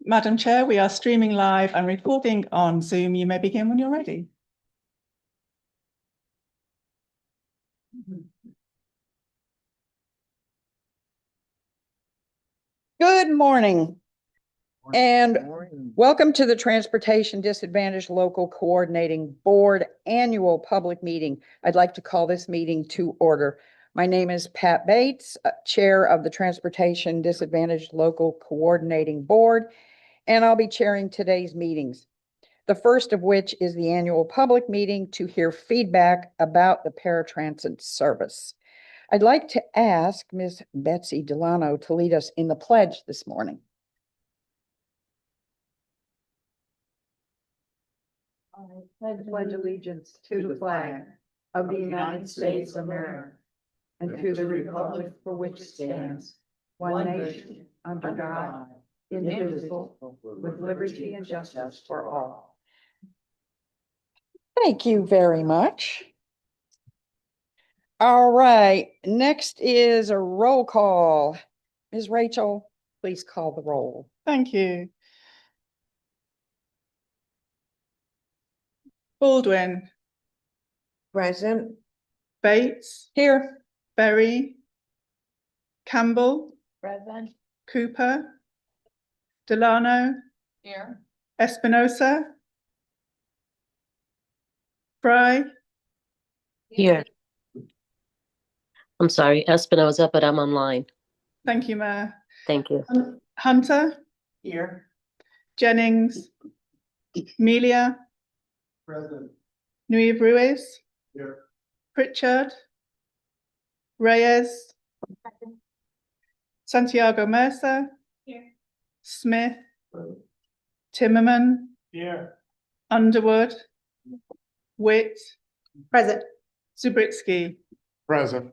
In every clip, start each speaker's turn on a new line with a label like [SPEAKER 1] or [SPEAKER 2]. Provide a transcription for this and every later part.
[SPEAKER 1] Madam Chair, we are streaming live and recording on Zoom. You may begin when you're ready.
[SPEAKER 2] Good morning. And welcome to the Transportation Disadvantaged Local Coordinating Board Annual Public Meeting. I'd like to call this meeting to order. My name is Pat Bates, Chair of the Transportation Disadvantaged Local Coordinating Board, and I'll be chairing today's meetings. The first of which is the annual public meeting to hear feedback about the paratransit service. I'd like to ask Ms. Betsy Delano to lead us in the pledge this morning.
[SPEAKER 3] I pledge allegiance to the flag of the United States of America and to the republic for which it stands, one nation, under God, indivisible, with liberty and justice for all.
[SPEAKER 2] Thank you very much. All right, next is a roll call. Ms. Rachel, please call the roll.
[SPEAKER 1] Thank you. Baldwin.
[SPEAKER 3] Present.
[SPEAKER 1] Bates.
[SPEAKER 2] Here.
[SPEAKER 1] Berry. Campbell.
[SPEAKER 3] Present.
[SPEAKER 1] Cooper. Delano.
[SPEAKER 3] Here.
[SPEAKER 1] Espinosa. Fry.
[SPEAKER 4] Here. I'm sorry, Espinosa, but I'm online.
[SPEAKER 1] Thank you, Mayor.
[SPEAKER 4] Thank you.
[SPEAKER 1] Hunter.
[SPEAKER 3] Here.
[SPEAKER 1] Jennings. Melia.
[SPEAKER 3] Present.
[SPEAKER 1] Nui Ruiz.
[SPEAKER 3] Here.
[SPEAKER 1] Pritchard. Reyes. Santiago Mercer.
[SPEAKER 3] Here.
[SPEAKER 1] Smith. Timmerman.
[SPEAKER 3] Here.
[SPEAKER 1] Underwood. Witt.
[SPEAKER 2] Present.
[SPEAKER 1] Zubritsky.
[SPEAKER 3] Present.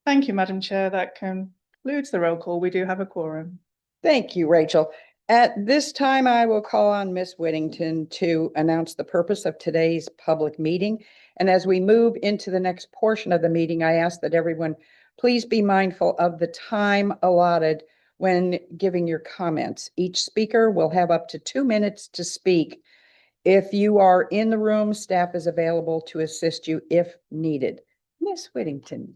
[SPEAKER 1] Thank you, Madam Chair. That concludes the roll call. We do have a quorum.
[SPEAKER 2] Thank you, Rachel. At this time, I will call on Ms. Whittington to announce the purpose of today's public meeting. And as we move into the next portion of the meeting, I ask that everyone please be mindful of the time allotted when giving your comments. Each speaker will have up to 2 minutes to speak. If you are in the room, staff is available to assist you if needed. Ms. Whittington.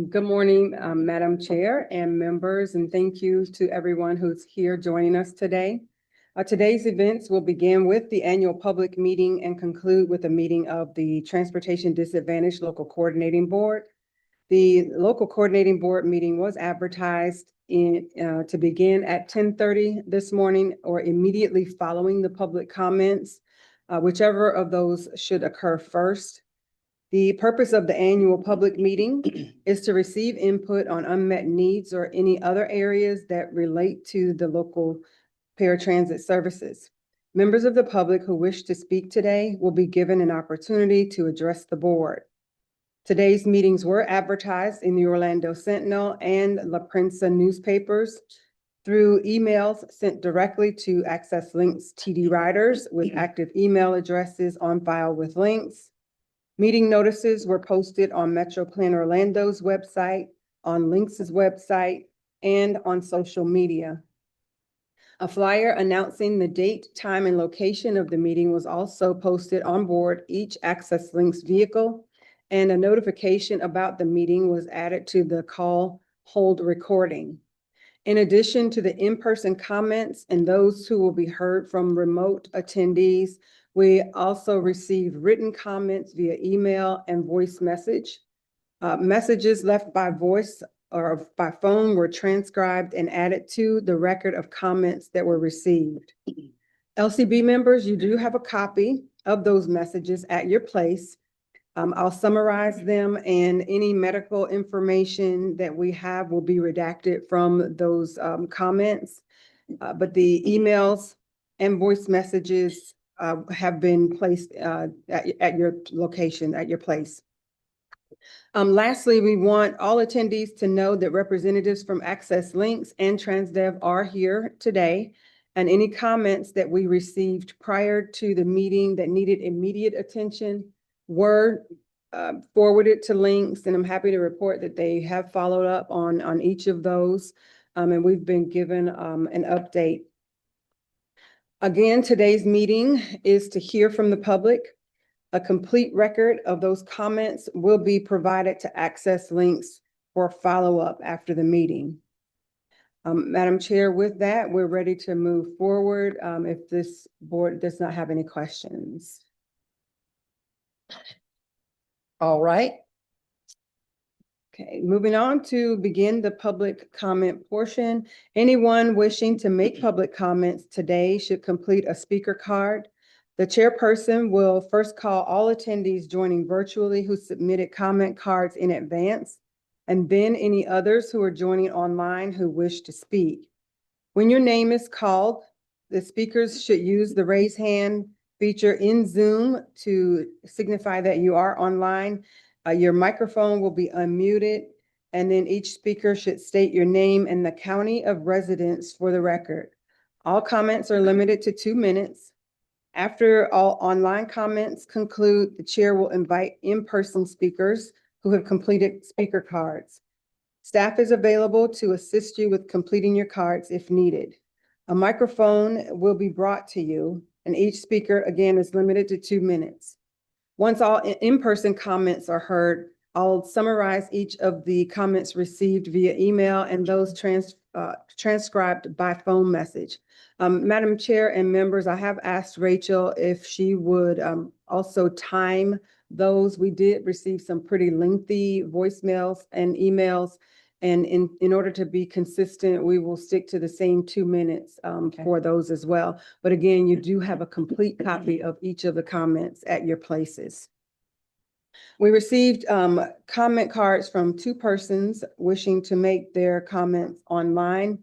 [SPEAKER 5] Good morning, Madam Chair and members, and thank you to everyone who's here joining us today. Today's events will begin with the annual public meeting and conclude with a meeting of the Transportation Disadvantaged Local Coordinating Board. The Local Coordinating Board meeting was advertised to begin at 10:30 this morning or immediately following the public comments, whichever of those should occur first. The purpose of the annual public meeting is to receive input on unmet needs or any other areas that relate to the local paratransit services. Members of the public who wish to speak today will be given an opportunity to address the board. Today's meetings were advertised in the Orlando Sentinel and La Prensa newspapers through emails sent directly to Access Links TD riders with active email addresses on file with links. Meeting notices were posted on Metro Plan Orlando's website, on Lynx's website, and on social media. A flyer announcing the date, time, and location of the meeting was also posted on board each Access Links vehicle, and a notification about the meeting was added to the call hold recording. In addition to the in-person comments and those who will be heard from remote attendees, we also receive written comments via email and voice message. Messages left by voice or by phone were transcribed and added to the record of comments that were received. LCB members, you do have a copy of those messages at your place. I'll summarize them, and any medical information that we have will be redacted from those comments. But the emails and voice messages have been placed at your location, at your place. Lastly, we want all attendees to know that representatives from Access Links and Transdev are here today, and any comments that we received prior to the meeting that needed immediate attention were forwarded to Links, and I'm happy to report that they have followed up on each of those. and we've been given an update. Again, today's meeting is to hear from the public. A complete record of those comments will be provided to access links for follow-up after the meeting. Madam Chair, with that, we're ready to move forward if this board does not have any questions.
[SPEAKER 2] All right.
[SPEAKER 5] Okay, moving on to begin the public comment portion. Anyone wishing to make public comments today should complete a speaker card. The chairperson will first call all attendees joining virtually who submitted comment cards in advance, and then any others who are joining online who wish to speak. When your name is called, the speakers should use the raise hand feature in Zoom to signify that you are online. Your microphone will be unmuted, and then each speaker should state your name and the county of residence for the record. All comments are limited to 2 minutes. After all online comments conclude, the chair will invite in-person speakers who have completed speaker cards. Staff is available to assist you with completing your cards if needed. A microphone will be brought to you, and each speaker, again, is limited to 2 minutes. Once all in-person comments are heard, I'll summarize each of the comments received via email and those transcribed by phone message. Madam Chair and members, I have asked Rachel if she would also time those. We did receive some pretty lengthy voicemails and emails. And in order to be consistent, we will stick to the same 2 minutes for those as well. But again, you do have a complete copy of each of the comments at your places. We received comment cards from 2 persons wishing to make their comments online.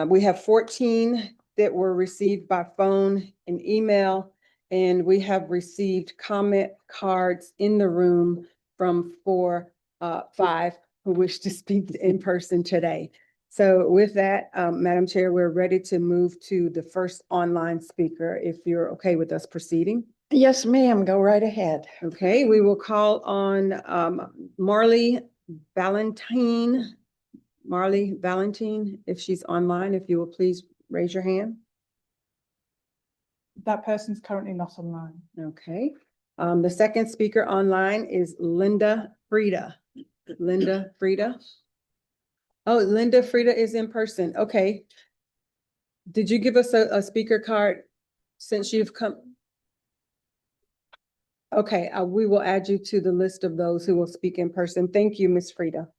[SPEAKER 5] We have 14 that were received by phone and email, and we have received comment cards in the room from 5 who wish to speak in person today. So with that, Madam Chair, we're ready to move to the first online speaker, if you're okay with us proceeding.
[SPEAKER 2] Yes, ma'am. Go right ahead.
[SPEAKER 5] Okay, we will call on Marley Valentine. Marley Valentine, if she's online, if you will please raise your hand.
[SPEAKER 1] That person's currently not online.
[SPEAKER 5] Okay. The second speaker online is Linda Frida. Linda Frida. Oh, Linda Frida is in person. Okay. Did you give us a speaker card since you've come? Okay, we will add you to the list of those who will speak in person. Thank you, Ms. Frida.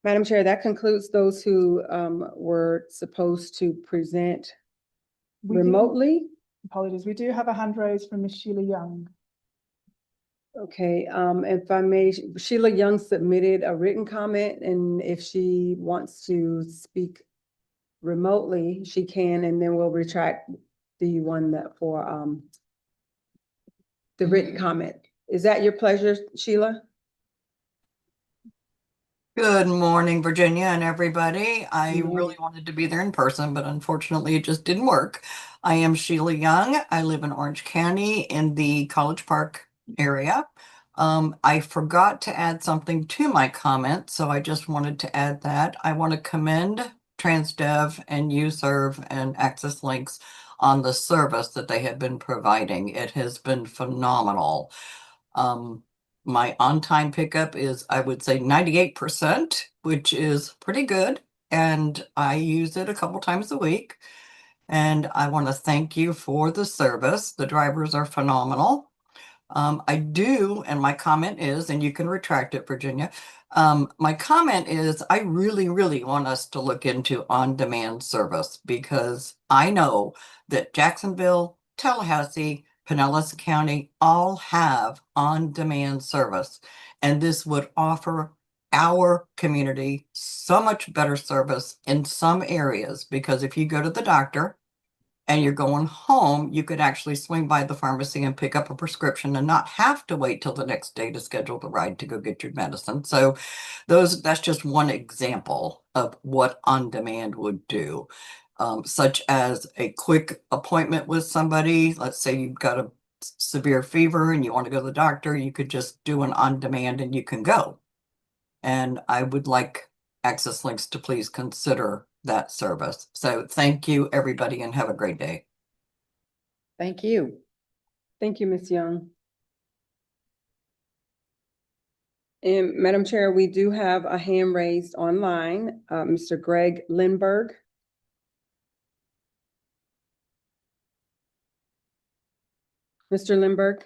[SPEAKER 5] Madam Chair, that concludes those who were supposed to present remotely.
[SPEAKER 1] Apologies. We do have a hand raised from Ms. Sheila Young.
[SPEAKER 5] Okay, if I may, Sheila Young submitted a written comment, and if she wants to speak remotely, she can, and then we'll retract the one that for the written comment. Is that your pleasure, Sheila?
[SPEAKER 6] Good morning, Virginia and everybody. I really wanted to be there in person, but unfortunately it just didn't work. I am Sheila Young. I live in Orange County in the College Park area. I forgot to add something to my comment, so I just wanted to add that. I want to commend TransDev and UServe and Access Links on the service that they have been providing. It has been phenomenal. My on-time pickup is, I would say, 98%, which is pretty good. And I use it a couple times a week. And I want to thank you for the service. The drivers are phenomenal. I do, and my comment is, and you can retract it, Virginia. My comment is, I really, really want us to look into on-demand service, because I know that Jacksonville, Tallahassee, Pinellas County all have on-demand service, and this would offer our community so much better service in some areas, because if you go to the doctor and you're going home, you could actually swing by the pharmacy and pick up a prescription and not have to wait till the next day to schedule the ride to go get your medicine. So that's just one example of what on-demand would do. Such as a quick appointment with somebody. Let's say you've got a severe fever and you want to go to the doctor, you could just do an on-demand and you can go. And I would like access links to please consider that service. So thank you, everybody, and have a great day.
[SPEAKER 2] Thank you.
[SPEAKER 5] Thank you, Ms. Young. And Madam Chair, we do have a hand raised online, Mr. Greg Lindberg. Mr. Lindberg,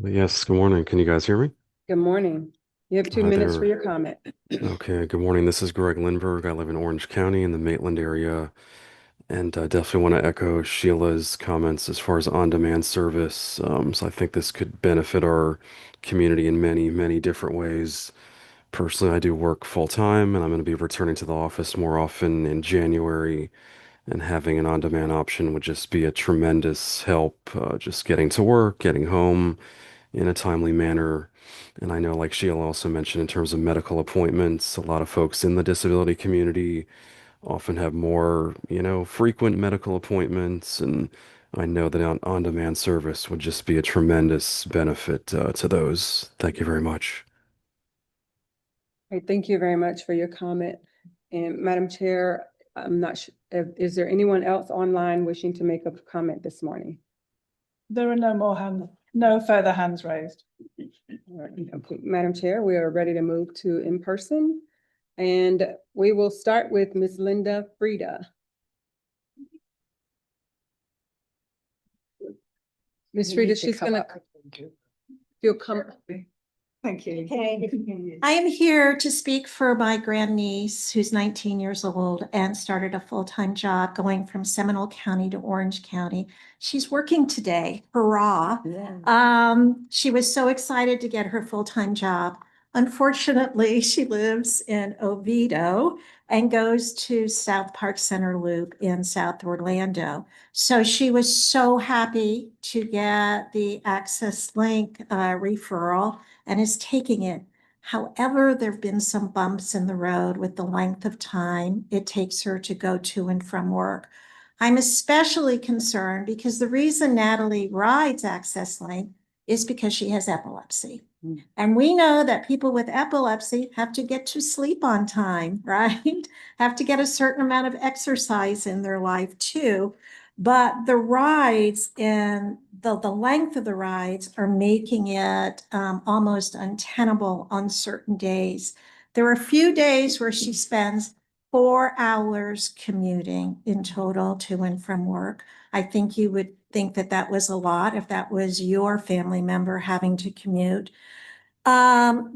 [SPEAKER 7] Yes, good morning. Can you guys hear me?
[SPEAKER 5] good morning. You have 2
[SPEAKER 7] Hi
[SPEAKER 5] minutes for
[SPEAKER 7] there.
[SPEAKER 5] your comment.
[SPEAKER 7] Okay, good morning. This is Greg Lindberg. I live in Orange County in the Maitland area, and I definitely want to echo Sheila's comments as far as on-demand service. So I think this could benefit our community in many, many different ways. Personally, I do work full-time, and I'm going to be returning to the office more often in January, and having an on-demand option would just be a tremendous help, just getting to work, getting home in a timely manner. And I know, like Sheila also mentioned, in terms of medical appointments, a lot of folks in the disability community often have more, frequent medical appointments. And I know that on-demand service would just be a tremendous benefit to those. Thank you very much.
[SPEAKER 5] Okay, thank you very much for your comment. And Madam Chair, I'm not sure, is there anyone else online wishing to make a comment this morning?
[SPEAKER 1] There are no further hands raised.
[SPEAKER 5] All right, okay, Madam Chair, we are ready to move to in-person. And we will start with Ms. Linda Frida. Ms. Frida, she's gonna, you'll come.
[SPEAKER 3] Thank you.
[SPEAKER 8] Okay. I am here to speak for my grandniece, who's 19 years old and started a full-time job going from Seminole County to Orange County. She's working today. Hurrah. She was so excited to get her full-time job. Unfortunately, she lives in Oviedo and goes to South Park Center Loop in South Orlando. So she was so happy to get the Access Link referral and is taking it. However, there have been some bumps in the road with the length of time it takes her to go to and from work. I'm especially concerned because the reason Natalie rides Access Link is because she has epilepsy. And we know that people with epilepsy have to get to sleep on time, right? Have to get a certain amount of exercise in their life too. But the rides and the length of the rides are making it almost untenable on certain days. There are a few days where she spends 4 hours commuting in total to and from work. I think you would think that that was a lot if that was your family member having to commute.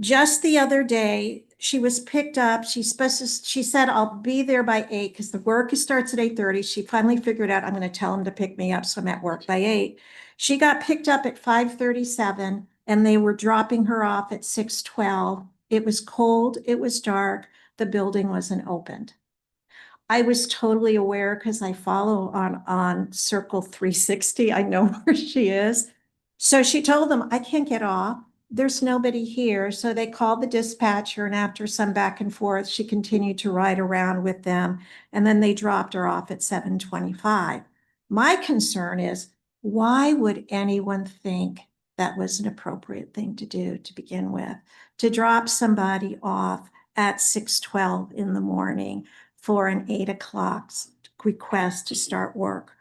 [SPEAKER 8] Just the other day, she was picked up. She said, I'll be there by 8 because the work starts at 8:30. She finally figured out I'm going to tell him to pick me up. So I'm at work by 8. She got picked up at 5:37 and they were dropping her off at 6:12. It was cold. It was dark. The building wasn't opened. I was totally aware because I follow on Circle 360. I know where she is. So she told them, I can't get off. There's nobody here. So they called the dispatcher, and after some back and forth, she continued to ride around with them. And then they dropped her off at 7:25. My concern is, why would anyone think that was an appropriate thing to do to begin with? To drop somebody off at 6:12 in the morning for an 8 o'clock request to start work.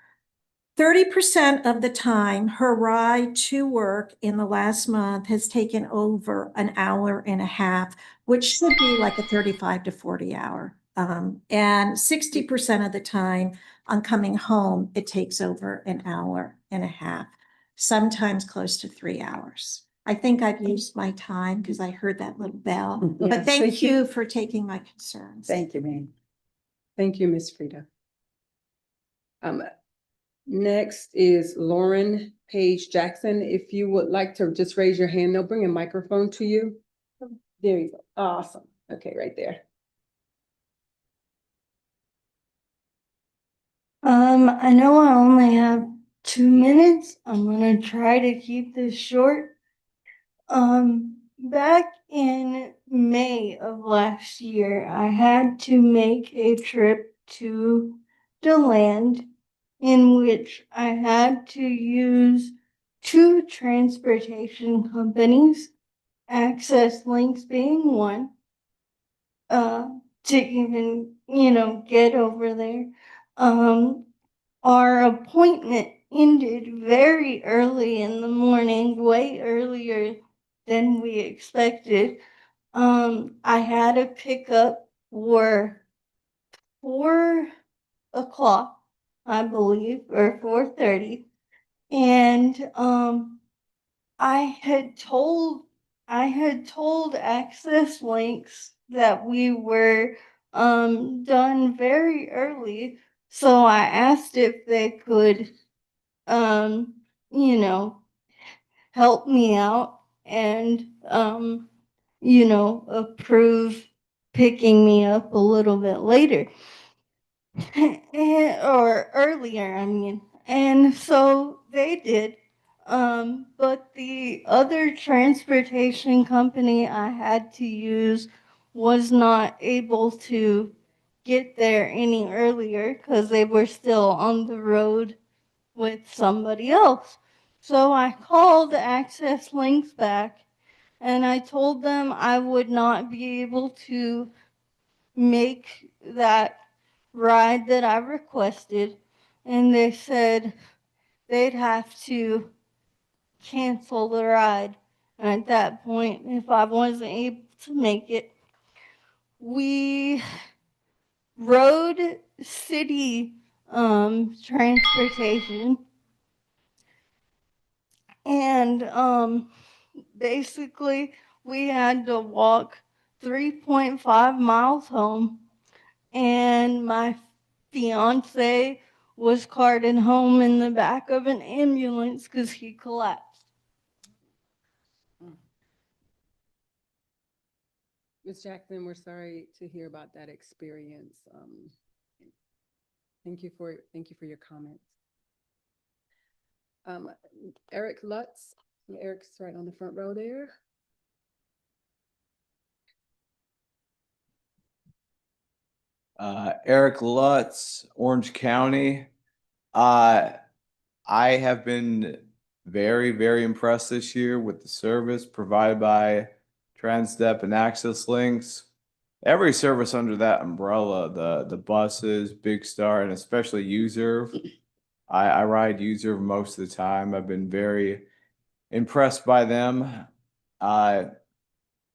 [SPEAKER 8] 30% of the time, her ride to work in the last month has taken over an hour and a half, which should be like a 35 to 40 hour. And 60% of the time on coming home, it takes over an hour and a half, sometimes close to 3 hours. I think I've used my time because I heard that little bell, but
[SPEAKER 2] Yes,
[SPEAKER 8] thank you for taking my concerns.
[SPEAKER 2] Thank you, ma'am.
[SPEAKER 5] Thank you, Ms. Frida. Next is Lauren Page Jackson. If you would like to just raise your hand, they'll bring a microphone to you. There you go. Awesome. Okay, right there.
[SPEAKER 9] I know I only have 2 minutes. I'm gonna try to keep this short. Back in May of last year, I had to make a trip to DeLand in which I had to use 2 transportation companies. access links being one, to even, get over there. Our appointment ended very early in the morning, way earlier than we expected. I had a pickup for 4 o'clock, I believe, or 4:30. And I had told Access Links that we were done very early. So I asked if they could you know, help me out and approve picking me up a little bit later. Or earlier, I mean. And so they did. But the other transportation company I had to use was not able to get there any earlier because they were still on the road with somebody else. So I called Access Links back and I told them I would not be able to make that ride that I requested, and they said they'd have to cancel the ride. And at that point, if I wasn't able to make it, we rode city transportation, and basically we had to walk 3.5 miles home, and my fiance was carted home in the back of an ambulance because he collapsed.
[SPEAKER 5] Ms. Jackson, we're sorry to hear about that experience. Thank you for your comments. Eric Lutz, Eric's right on the front row there.
[SPEAKER 10] Eric Lutz, Orange County. I have been very, very impressed this year with the service provided by Transdep and Access Links. Every service under that umbrella, the buses, Big Star, and especially Userve. I ride Userve most of the time. I've been very impressed by them.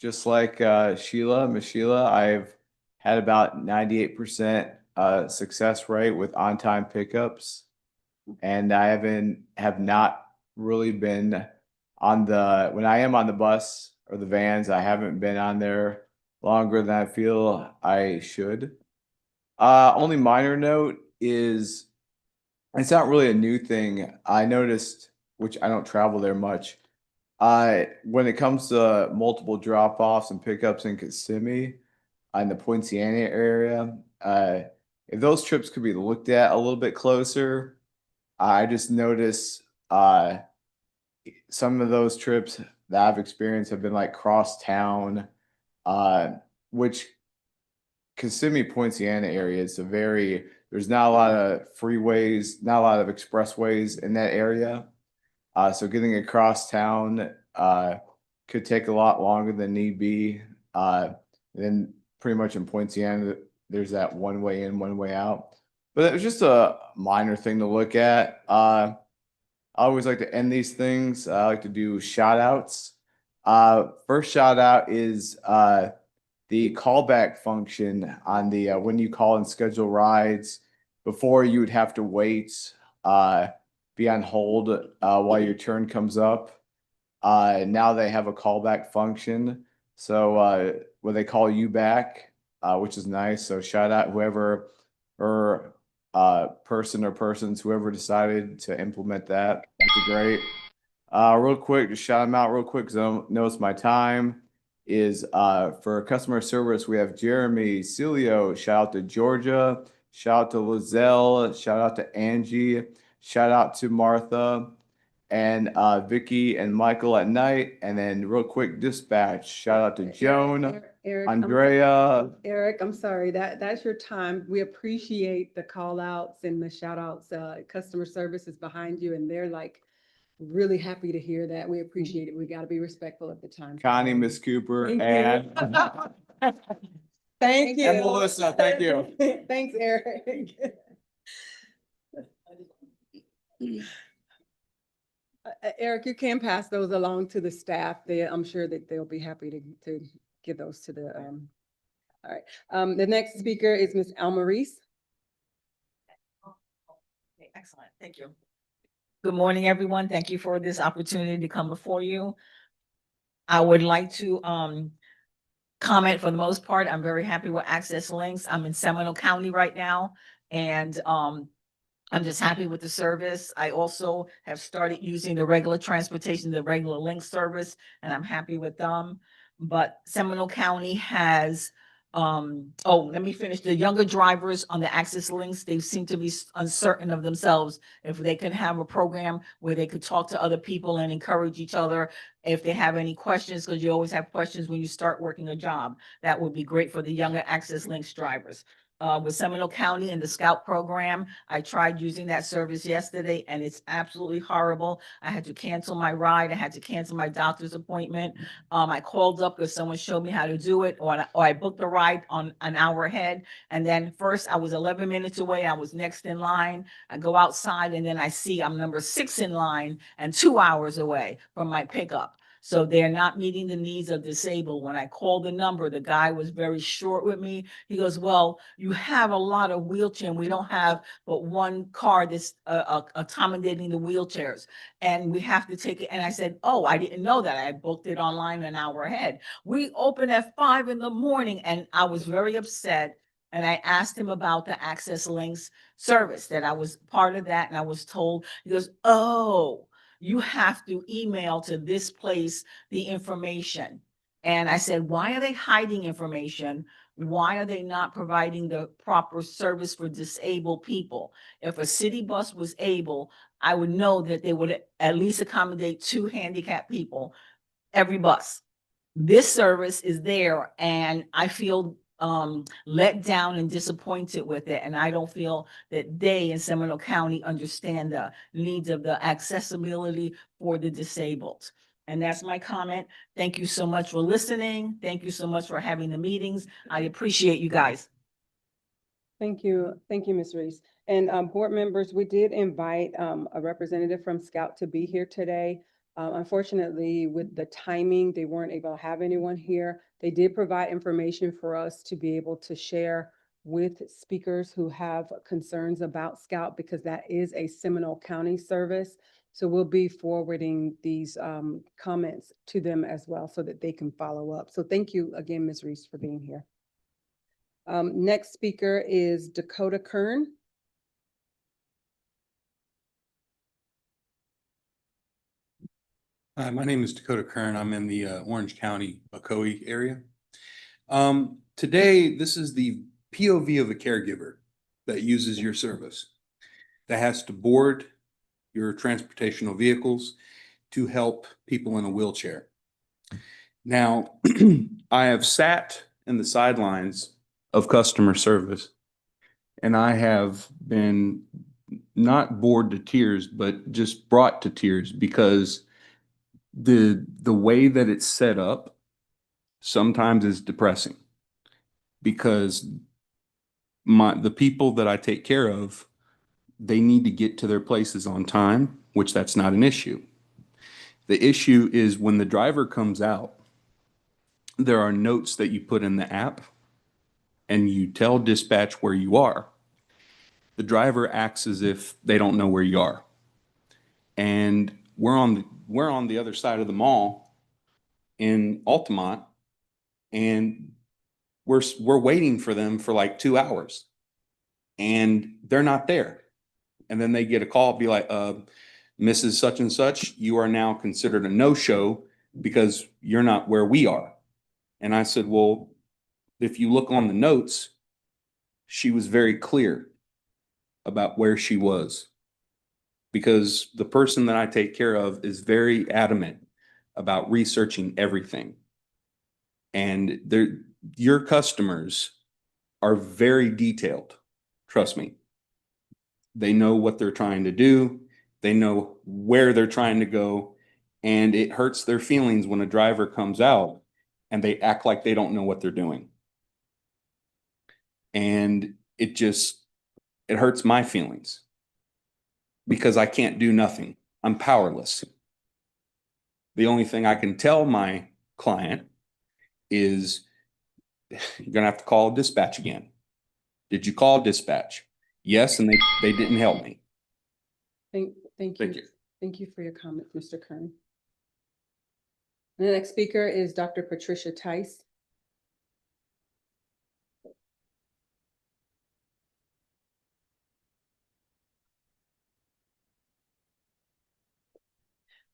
[SPEAKER 10] Just like Miss Sheila, I've had about 98% success rate with on-time pickups, and I have not really been on when I am on the bus or the vans, I haven't been on there longer than I feel I should. Only minor note is it's not really a new thing. I noticed, which I don't travel there much. When it comes to multiple drop-offs and pickups in Kissimmee, in the Poinciana area, if those trips could be looked at a little bit closer, I just noticed some of those trips that I've experienced have been like cross town, which Kissimmee Poinciana area is there's not a lot of freeways, not a lot of expressways in that area. So getting across town could take a lot longer than need be. Then pretty much in Poinciana, there's that one way in, one way out. But it was just a minor thing to look at. I always like to end these things. I like to do shout outs. First shout out is the callback function on the when you call and schedule rides. Before you would have to wait, be on hold while your turn comes up. Now they have a callback function. So when they call you back, which is nice. So shout out whoever or person or persons, whoever decided to implement that. That's great. Real quick, just shout them out real quick because I know it's my time. Is for customer service, we have Jeremy, Celio, shout out to Georgia, shout out to Lizelle, shout out to Angie, shout out to Martha, and Vicky and Michael at night. And then real quick dispatch, shout out to Joan,
[SPEAKER 5] Eric,
[SPEAKER 10] Andrea.
[SPEAKER 5] Eric, I'm sorry, that's your time. We appreciate the call outs and the shout outs. Customer service is behind you and they're like really happy to hear that. We appreciate it. We got to be respectful of the time.
[SPEAKER 10] Connie, Miss Cooper,
[SPEAKER 5] Thank
[SPEAKER 10] and
[SPEAKER 5] Thank you.
[SPEAKER 10] and Melissa, thank you.
[SPEAKER 5] Thanks, Eric. Eric, you can pass those along to the staff. I'm sure that they'll be happy to give those to the, all right. The next speaker is Ms. Alma Reese.
[SPEAKER 11] Excellent, thank you. Good morning, everyone. Thank you for this opportunity to come before you. I would like to comment for the most part. I'm very happy with Access Links. I'm in Seminole County right now, and I'm just happy with the service. I also have started using the regular transportation, the regular link service, and I'm happy with them. But Seminole County has, let me finish. The younger drivers on the Access Links, they seem to be uncertain of themselves. If they could have a program where they could talk to other people and encourage each other, if they have any questions, because you always have questions when you start working a job, that would be great for the younger Access Links drivers. With Seminole County and the Scout program, I tried using that service yesterday and it's absolutely horrible. I had to cancel my ride. I had to cancel my doctor's appointment. I called up because someone showed me how to do it, or I booked a ride on an hour ahead. And then first I was 11 minutes away. I was next in line. I go outside and then I see I'm number 6 in line and 2 hours away from my pickup. So they're not meeting the needs of disabled. When I called the number, the guy was very short with me. He goes, well, you have a lot of wheelchair and we don't have but one car that's accommodating the wheelchairs. And we have to take it. And I said, oh, I didn't know that. I booked it online an hour ahead. We open at 5 in the morning and I was very upset. And I asked him about the Access Links service, that I was part of that. And I was told, he goes, oh, you have to email to this place the information. And I said, why are they hiding information? Why are they not providing the proper service for disabled people? If a city bus was able, I would know that they would at least accommodate 2 handicapped people every bus. This service is there and I feel let down and disappointed with it. And I don't feel that they in Seminole County understand the needs of the accessibility for the disabled. And that's my comment. Thank you so much for listening. Thank you so much for having the meetings. I appreciate you guys.
[SPEAKER 5] Thank you. Thank you, Ms. Reese. And board members, we did invite a representative from Scout to be here today. Unfortunately, with the timing, they weren't able to have anyone here. They did provide information for us to be able to share with speakers who have concerns about Scout, because that is a Seminole County service. So we'll be forwarding these comments to them as well so that they can follow up. So thank you again, Ms. Reese, for being here. Next speaker is Dakota Kern.
[SPEAKER 12] Hi, my name is Dakota Kern. I'm in the Orange County, Ocoee area. Today, this is the POV of a caregiver that uses your service, that has to board your transportational vehicles to help people in a wheelchair. Now, I have sat in the sidelines of customer service, and I have been not bored to tears, but just brought to tears, because the way that it's set up sometimes is depressing, because the people that I take care of, they need to get to their places on time, which that's not an issue. The issue is when the driver comes out, there are notes that you put in the app and you tell dispatch where you are. The driver acts as if they don't know where you are. And we're on the other side of the mall in Altamont, and we're waiting for them for like 2 hours, and they're not there. And then they get a call, be like, Mrs. Such and Such, you are now considered a no-show because you're not where we are. And I said, well, if you look on the notes, she was very clear about where she was, because the person that I take care of is very adamant about researching everything. And your customers are very detailed. Trust me. They know what they're trying to do. They know where they're trying to go, and it hurts their feelings when a driver comes out and they act like they don't know what they're doing. And it hurts my feelings because I can't do nothing. I'm powerless. The only thing I can tell my client is you're gonna have to call dispatch again. Did you call dispatch? Yes, and they didn't help me.
[SPEAKER 5] Thank
[SPEAKER 12] Thank
[SPEAKER 5] you.
[SPEAKER 12] you.
[SPEAKER 5] Thank you for your comment, Mr. Kern. The next speaker is Dr. Patricia Tice.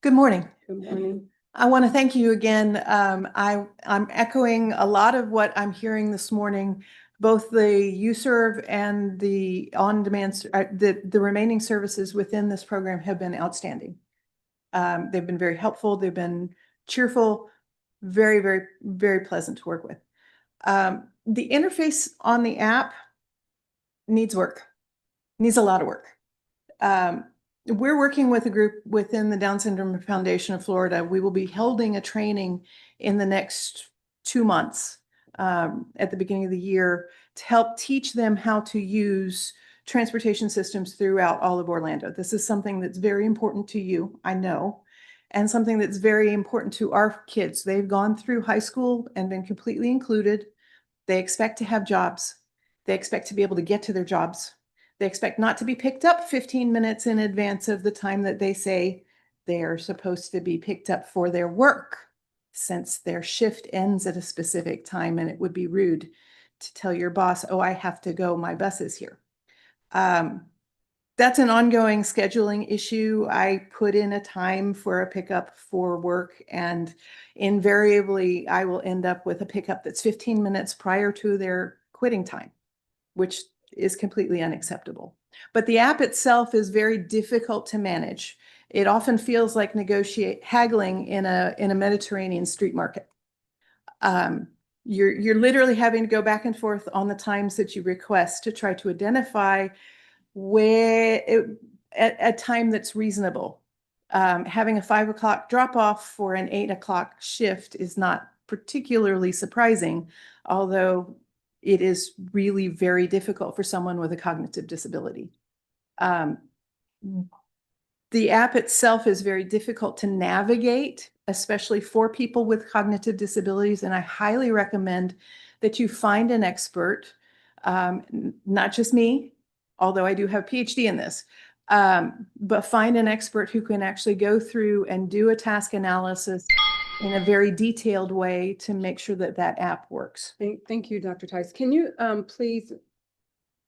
[SPEAKER 1] Good morning.
[SPEAKER 5] Good morning.
[SPEAKER 1] I want to thank you again. I'm echoing a lot of what I'm hearing this morning. Both the UServe and the on-demand, the remaining services within this program have been outstanding. They've been very helpful. They've been cheerful, very, very, very pleasant to work with. The interface on the app needs work, needs a lot of work. We're working with a group within the Down Syndrome Foundation of Florida. We will be holding a training in the next 2 months at the beginning of the year to help teach them how to use transportation systems throughout all of Orlando. This is something that's very important to you, I know, and something that's very important to our kids. They've gone through high school and been completely included. They expect to have jobs. They expect to be able to get to their jobs. They expect not to be picked up 15 minutes in advance of the time that they say they are supposed to be picked up for their work, since their shift ends at a specific time, and it would be rude to tell your boss, oh, I have to go, my bus is here. That's an ongoing scheduling issue. I put in a time for a pickup for work, and invariably I will end up with a pickup that's 15 minutes prior to their quitting time, which is completely unacceptable. But the app itself is very difficult to manage. It often feels like haggling in a Mediterranean street market. You're literally having to go back and forth on the times that you request to try to identify at a time that's reasonable. Having a 5 o'clock drop off for an 8 o'clock shift is not particularly surprising, although it is really very difficult for someone with a cognitive disability. The app itself is very difficult to navigate, especially for people with cognitive disabilities, and I highly recommend that you find an expert, not just me, although I do have a PhD in this, but find an expert who can actually go through and do a task analysis in a very detailed way to make sure that that app works.
[SPEAKER 5] Thank you, Dr. Tice. Can you please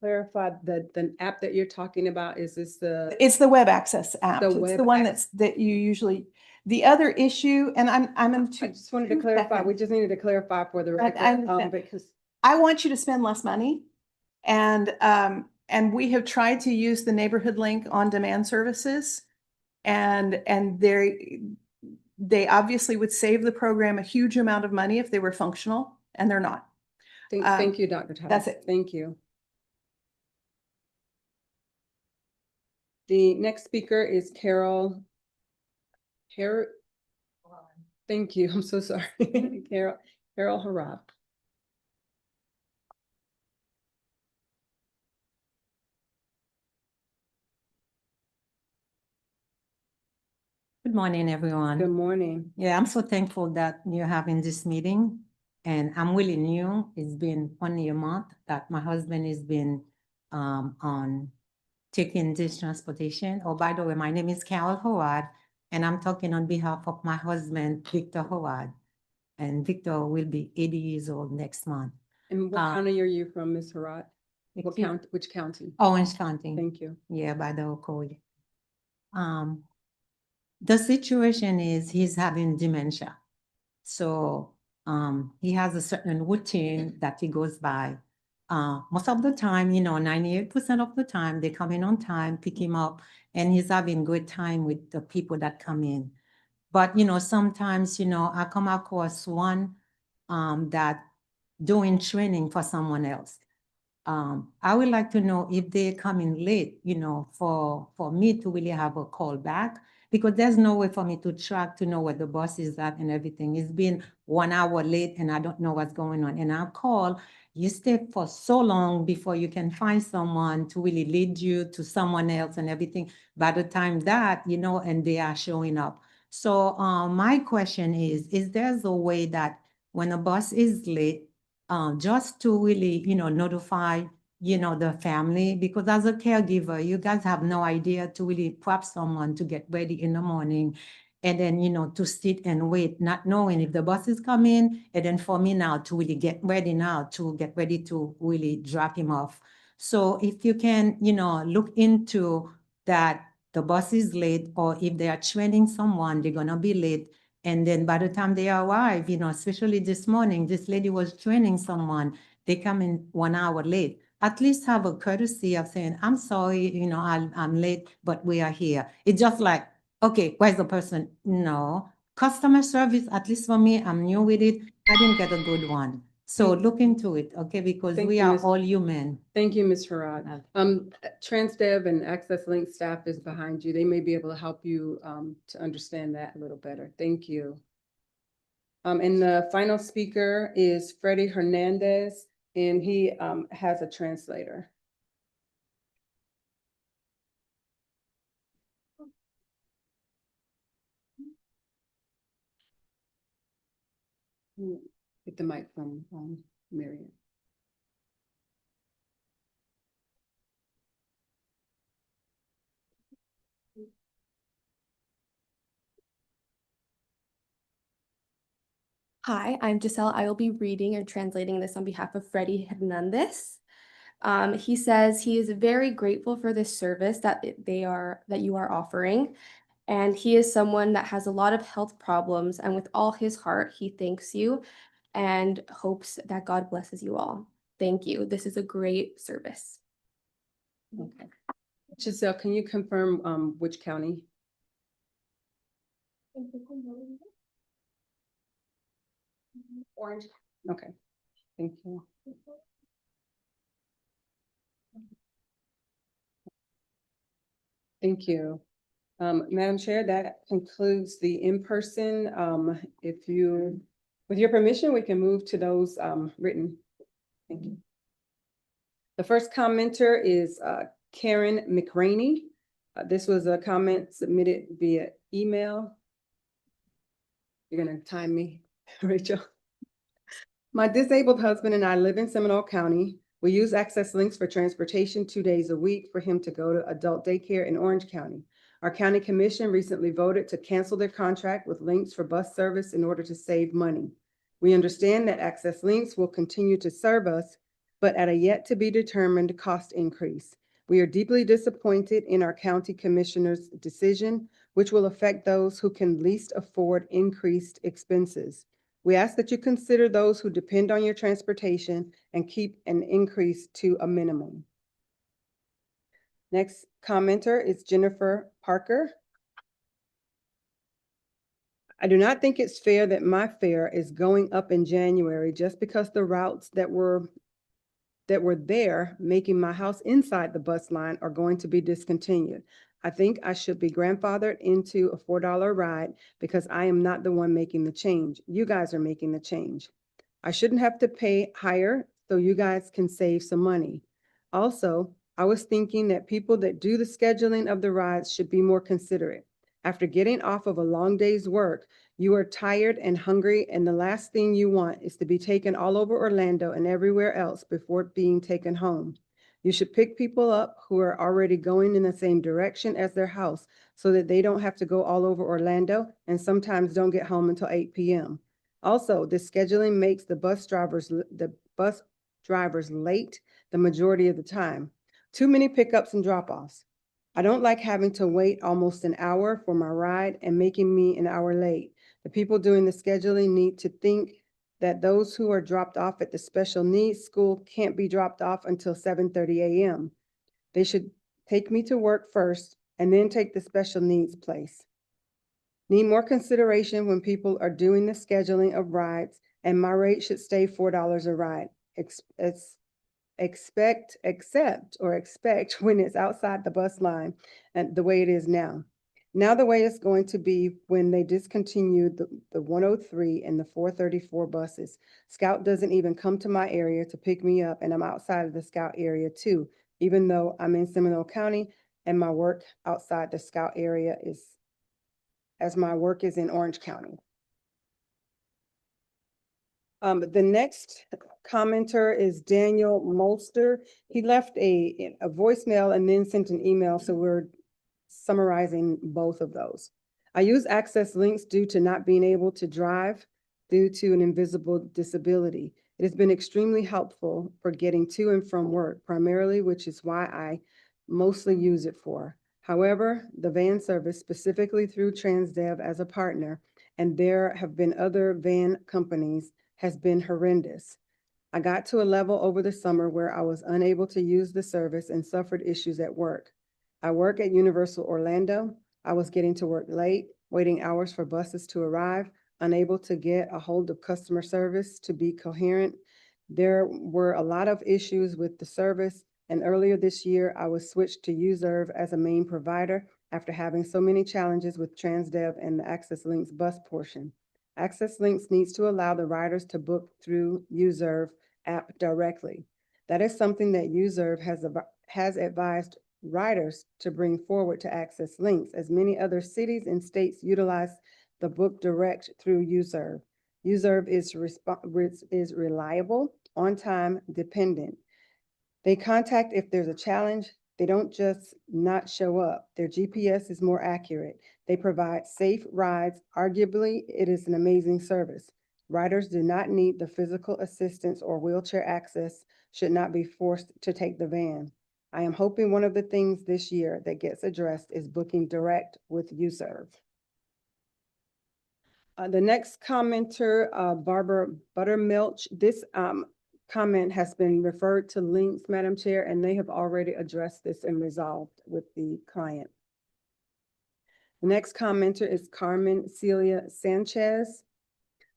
[SPEAKER 5] clarify the app that you're talking about? Is this
[SPEAKER 1] It's the web access app.
[SPEAKER 5] The
[SPEAKER 1] It's
[SPEAKER 5] web
[SPEAKER 1] the one that you usually, the other issue, and I'm
[SPEAKER 5] I just wanted to clarify, we just needed to clarify for the
[SPEAKER 1] I
[SPEAKER 5] record,
[SPEAKER 1] understand.
[SPEAKER 5] because
[SPEAKER 1] I want you to spend less money. And we have tried to use the neighborhood link on demand services, and they obviously would save the program a huge amount of money if they were functional, and they're not.
[SPEAKER 5] thank you, Dr. Tice.
[SPEAKER 1] That's it.
[SPEAKER 5] Thank you. The next speaker is Carol. Thank you. I'm so sorry. Carol Harab.
[SPEAKER 13] Good morning, everyone.
[SPEAKER 5] Good morning.
[SPEAKER 13] Yeah, I'm so thankful that you're having this meeting, and I'm really new. It's been only a month that my husband has been on taking this transportation. Oh, by the way, my name is Carol Howard, and I'm talking on behalf of my husband, Victor Howard. And Victor will be 80 years old next month.
[SPEAKER 5] And what county are you from, Ms. Harad? What county? Which county?
[SPEAKER 13] Orange County.
[SPEAKER 5] Thank you.
[SPEAKER 13] Yeah, by the code. The situation is he's having dementia. So he has a certain routine that he goes by. Most of the time, 98% of the time, they come in on time, pick him up, and he's having good time with the people that come in. But, sometimes, I come across one that doing training for someone else. I would like to know if they're coming late, for me to really have a call back, because there's no way for me to track to know where the bus is at and everything. It's been 1 hour late and I don't know what's going on. And I call, you stay for so long before you can find someone to really lead you to someone else and everything. By the time that, and they are showing up. So, my question is there a way that when a bus is late, just to really, notify, the family, because as a caregiver, you guys have no idea to really prep someone to get ready in the morning. And then, to sit and wait, not knowing if the bus is coming. And then for me now to really get ready to really drop him off. So if you can, look into that, the bus is late, or if they are training someone, they're gonna be late. And then by the time they arrive, especially this morning, this lady was training someone, they come in 1 hour late. At least have a courtesy of saying, I'm sorry, I'm late, but we are here. It's just like, okay, where's the person? No. Customer service, at least for me, I'm new with it. I didn't get a good one. So look into it, okay? Because
[SPEAKER 5] Thank
[SPEAKER 13] we
[SPEAKER 5] you,
[SPEAKER 13] are
[SPEAKER 5] Ms.
[SPEAKER 13] all human.
[SPEAKER 5] Thank you, Ms. Harrod. TransDev and Access Link staff is behind you. They may be able to help you to understand that a little better. Thank you. And the final speaker is Freddie Hernandez, and he has a translator. Get the mic from Miriam.
[SPEAKER 14] Hi, I'm Giselle. I will be reading and translating this on behalf of Freddie Hernandez. He says he is very grateful for this service that you are offering, and he is someone that has a lot of health problems, and with all his heart, he thanks you and hopes that God blesses you all. Thank you. This is a great service.
[SPEAKER 5] Okay. Giselle, can you confirm which county?
[SPEAKER 14] Orange.
[SPEAKER 5] Okay, thank you. Thank you. Madam Chair, that concludes the in-person. With your permission, we can move to those written. Thank you. The first commenter is Karen McRaney. This was a comment submitted via email. You're gonna time me, Rachel. My disabled husband and I live in Seminole County. We use Access Links for transportation 2 days a week for him to go to adult daycare in Orange County. Our county commission recently voted to cancel their contract with Links for bus service in order to save money. We understand that Access Links will continue to serve us, but at a yet to be determined cost increase. We are deeply disappointed in our county commissioner's decision, which will affect those who can least afford increased expenses. We ask that you consider those who depend on your transportation and keep an increase to a minimum. Next commenter is Jennifer Parker. I do not think it's fair that my fare is going up in January just because the routes that were there making my house inside the bus line are going to be discontinued. I think I should be grandfathered into a $4 ride because I am not the one making the change. You guys are making the change. I shouldn't have to pay higher so you guys can save some money. Also, I was thinking that people that do the scheduling of the rides should be more considerate. After getting off of a long day's work, you are tired and hungry, and the last thing you want is to be taken all over Orlando and everywhere else before being taken home. You should pick people up who are already going in the same direction as their house so that they don't have to go all over Orlando and sometimes don't get home until 8 p.m. Also, this scheduling makes the bus drivers late the majority of the time. Too many pickups and drop-offs. I don't like having to wait almost an hour for my ride and making me an hour late. The people doing the scheduling need to think that those who are dropped off at the special needs school can't be dropped off until 7:30 a.m. They should take me to work first and then take the special needs place. Need more consideration when people are doing the scheduling of rides, and my rate should stay $4 a ride. accept when it's outside the bus line and the way it is now. Now the way it's going to be when they discontinue the 103 and the 434 buses. Scout doesn't even come to my area to pick me up, and I'm outside of the Scout area too, even though I'm in Seminole County and my work outside the Scout area is, as my work is in Orange County. The next commenter is Daniel Molster. He left a voicemail and then sent an email, so we're summarizing both of those. I use access links due to not being able to drive due to an invisible disability. It has been extremely helpful for getting to and from work, primarily, which is why I mostly use it for. However, the van service, specifically through Transdev as a partner, and there have been other van companies, has been horrendous. I got to a level over the summer where I was unable to use the service and suffered issues at work. I work at Universal Orlando. I was getting to work late, waiting hours for buses to arrive, unable to get a hold of customer service to be coherent. There were a lot of issues with the service, and earlier this year, I was switched to Userve as a main provider after having so many challenges with Transdev and the Access Links bus portion. Access Links needs to allow the riders to book through Userve app directly. That is something that Userve has advised riders to bring forward to Access Links, as many other cities and states utilize the book direct through Userve. Userve is reliable, on time, dependent. They contact if there's a challenge. They don't just not show up. Their GPS is more accurate. They provide safe rides. Arguably, it is an amazing service. Riders do not need the physical assistance or wheelchair access, should not be forced to take the van. I am hoping one of the things this year that gets addressed is booking direct with Userve. The next commenter, Barbara Buttermilch. This comment has been referred to links, Madam Chair, and they have already addressed this and resolved with the client. The next commenter is Carmen Celia Sanchez.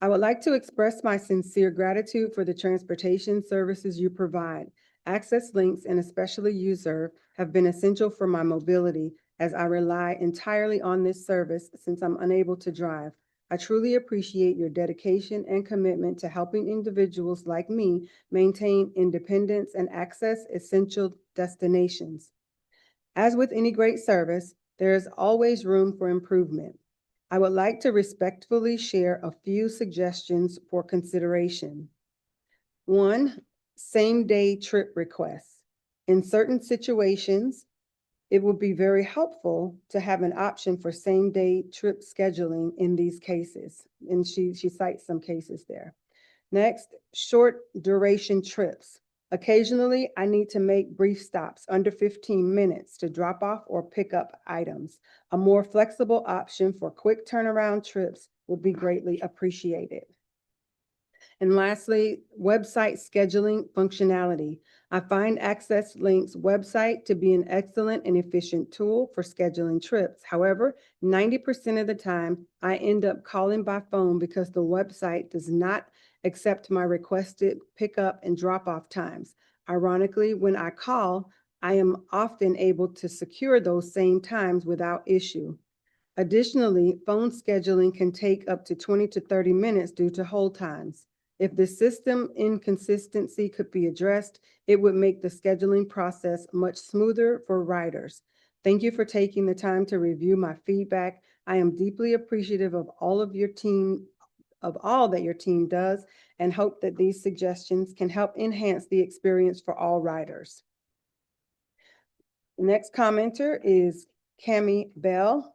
[SPEAKER 5] I would like to express my sincere gratitude for the transportation services you provide. Access Links, and especially Userve, have been essential for my mobility, as I rely entirely on this service since I'm unable to drive. I truly appreciate your dedication and commitment to helping individuals like me maintain independence and access essential destinations. As with any great service, there is always room for improvement. I would like to respectfully share a few suggestions for consideration. 1, same-day trip requests. In certain situations, it would be very helpful to have an option for same-day trip scheduling in these cases. And she cites some cases there. Next, short duration trips. Occasionally, I need to make brief stops under 15 minutes to drop off or pick up items. A more flexible option for quick turnaround trips will be greatly appreciated. And lastly, website scheduling functionality. I find Access Links website to be an excellent and efficient tool for scheduling trips. However, 90% of the time, I end up calling by phone because the website does not accept my requested pickup and drop-off times. Ironically, when I call, I am often able to secure those same times without issue. Additionally, phone scheduling can take up to 20 to 30 minutes due to hold times. If the system inconsistency could be addressed, it would make the scheduling process much smoother for riders. Thank you for taking the time to review my feedback. I am deeply appreciative of all that your team does, and hope that these suggestions can help enhance the experience for all riders. The next commenter is Cami Bell.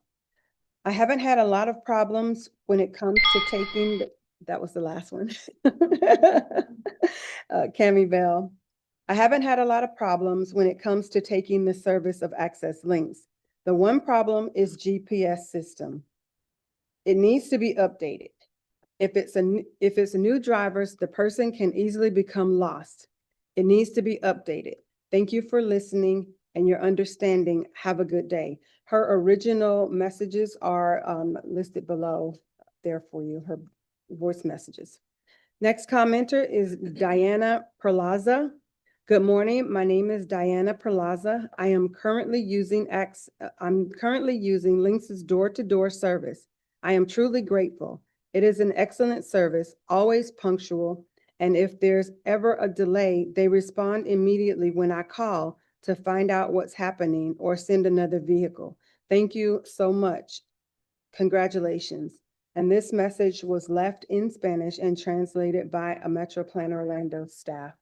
[SPEAKER 5] I haven't had a lot of problems when it comes to taking that was the last one. Cami Bell. I haven't had a lot of problems when it comes to taking the service of Access Links. The one problem is GPS system. It needs to be updated. If it's a new drivers, the person can easily become lost. It needs to be updated. Thank you for listening and your understanding. Have a good day. Her original messages are listed below there for you, her voice messages. Next commenter is Diana Perlaza. Good morning. My name is Diana Perlaza. I'm currently using Lynx's door-to-door service. I am truly grateful. It is an excellent service, always punctual, and if there's ever a delay, they respond immediately when I call to find out what's happening or send another vehicle. Thank you so much. Congratulations. And this message was left in Spanish and translated by a Metro Plan Orlando staff.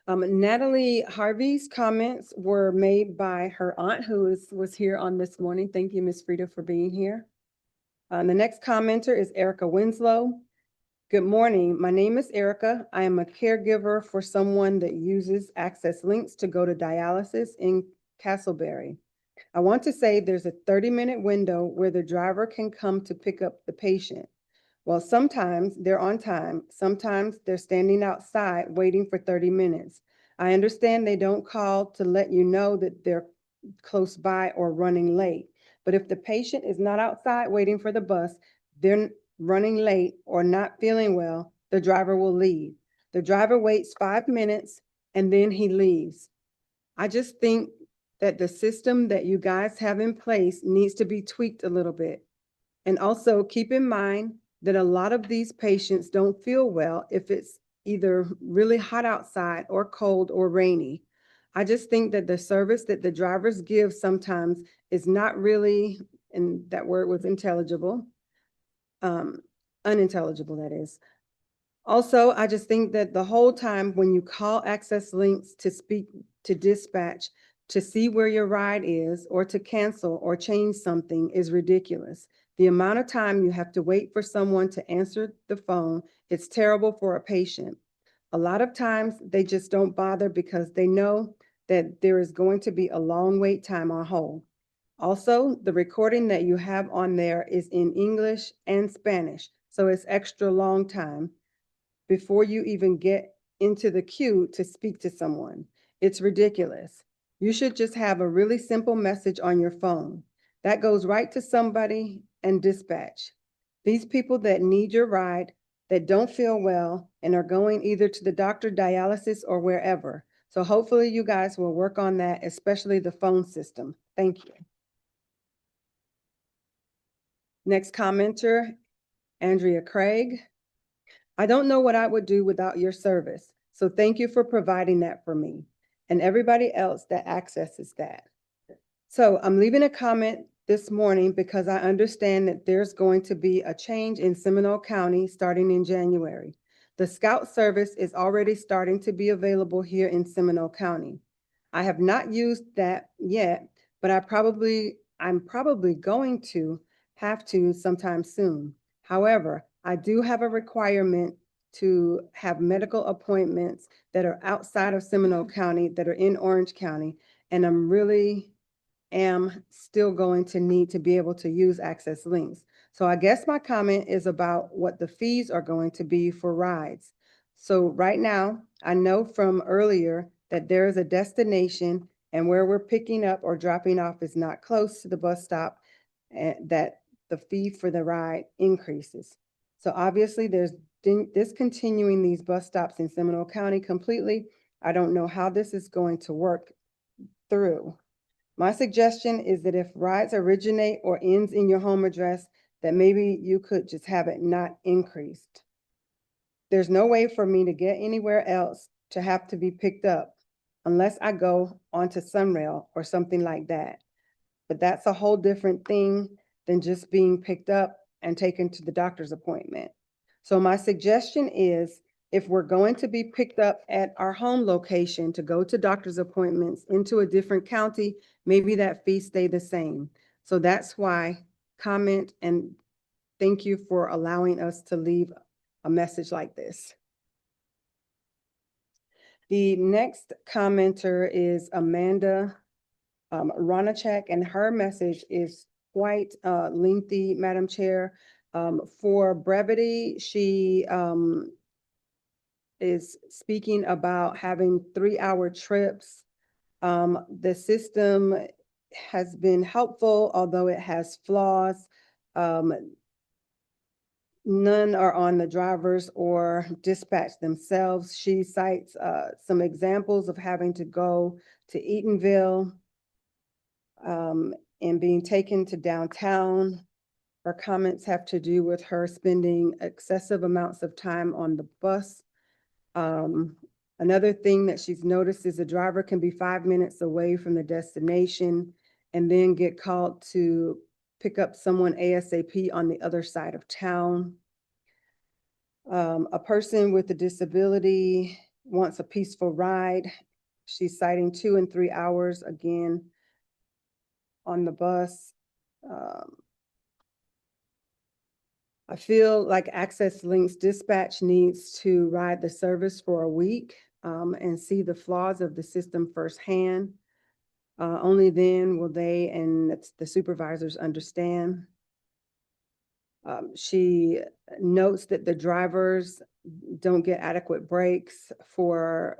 [SPEAKER 5] Natalie Harvey's comments were made by her aunt who was here on this morning. Thank you, Ms. Frida, for being here. The next commenter is Erica Winslow. Good morning. My name is Erica. I am a caregiver for someone that uses Access Links to go to dialysis in Castleberry. I want to say there's a 30-minute window where the driver can come to pick up the patient. Well, sometimes they're on time. Sometimes they're standing outside waiting for 30 minutes. I understand they don't call to let you know that they're close by or running late. But if the patient is not outside waiting for the bus, they're running late or not feeling well, the driver will leave. The driver waits 5 minutes and then he leaves. I just think that the system that you guys have in place needs to be tweaked a little bit. And also keep in mind that a lot of these patients don't feel well if it's either really hot outside or cold or rainy. I just think that the service that the drivers give sometimes is not really, and that word was unintelligible, that is. Also, I just think that the whole time when you call Access Links to speak to dispatch to see where your ride is or to cancel or change something is ridiculous. The amount of time you have to wait for someone to answer the phone, it's terrible for a patient. A lot of times they just don't bother because they know that there is going to be a long wait time on hold. Also, the recording that you have on there is in English and Spanish, so it's extra long time before you even get into the queue to speak to someone. It's ridiculous. You should just have a really simple message on your phone. That goes right to somebody and dispatch. These people that need your ride, that don't feel well, and are going either to the doctor, dialysis, or wherever. So hopefully you guys will work on that, especially the phone system. Thank you. Next commenter, Andrea Craig. I don't know what I would do without your service. So thank you for providing that for me and everybody else that accesses that. So I'm leaving a comment this morning because I understand that there's going to be a change in Seminole County starting in January. The Scout service is already starting to be available here in Seminole County. I have not used that yet, but I'm probably going to have to sometime soon. However, I do have a requirement to have medical appointments that are outside of Seminole County that are in Orange County, and I'm really am still going to need to be able to use Access Links. So I guess my comment is about what the fees are going to be for rides. So right now, I know from earlier that there is a destination and where we're picking up or dropping off is not close to the bus stop, and that the fee for the ride increases. So obviously there's discontinuing these bus stops in Seminole County completely. I don't know how this is going to work through. My suggestion is that if rides originate or ends in your home address, that maybe you could just have it not increased. There's no way for me to get anywhere else to have to be picked up unless I go onto Sunrail or something like that. But that's a whole different thing than just being picked up and taken to the doctor's appointment. So my suggestion is, if we're going to be picked up at our home location to go to doctor's appointments into a different county, maybe that fee stay the same. So that's why comment and thank you for allowing us to leave a message like this. The next commenter is Amanda Ronachek, and her message is quite lengthy, Madam Chair. For brevity, she is speaking about having 3-hour trips. The system has been helpful, although it has flaws. None are on the drivers or dispatch themselves. She cites some examples of having to go to Eatonville and being taken to downtown. Her comments have to do with her spending excessive amounts of time on the bus. Another thing that she's noticed is a driver can be 5 minutes away from the destination and then get called to pick up someone ASAP on the other side of town. A person with a disability wants a peaceful ride. She's citing 2 and 3 hours again on the bus. I feel like Access Links Dispatch needs to ride the service for a week and see the flaws of the system firsthand. Only then will they and the supervisors understand. She notes that the drivers don't get adequate breaks for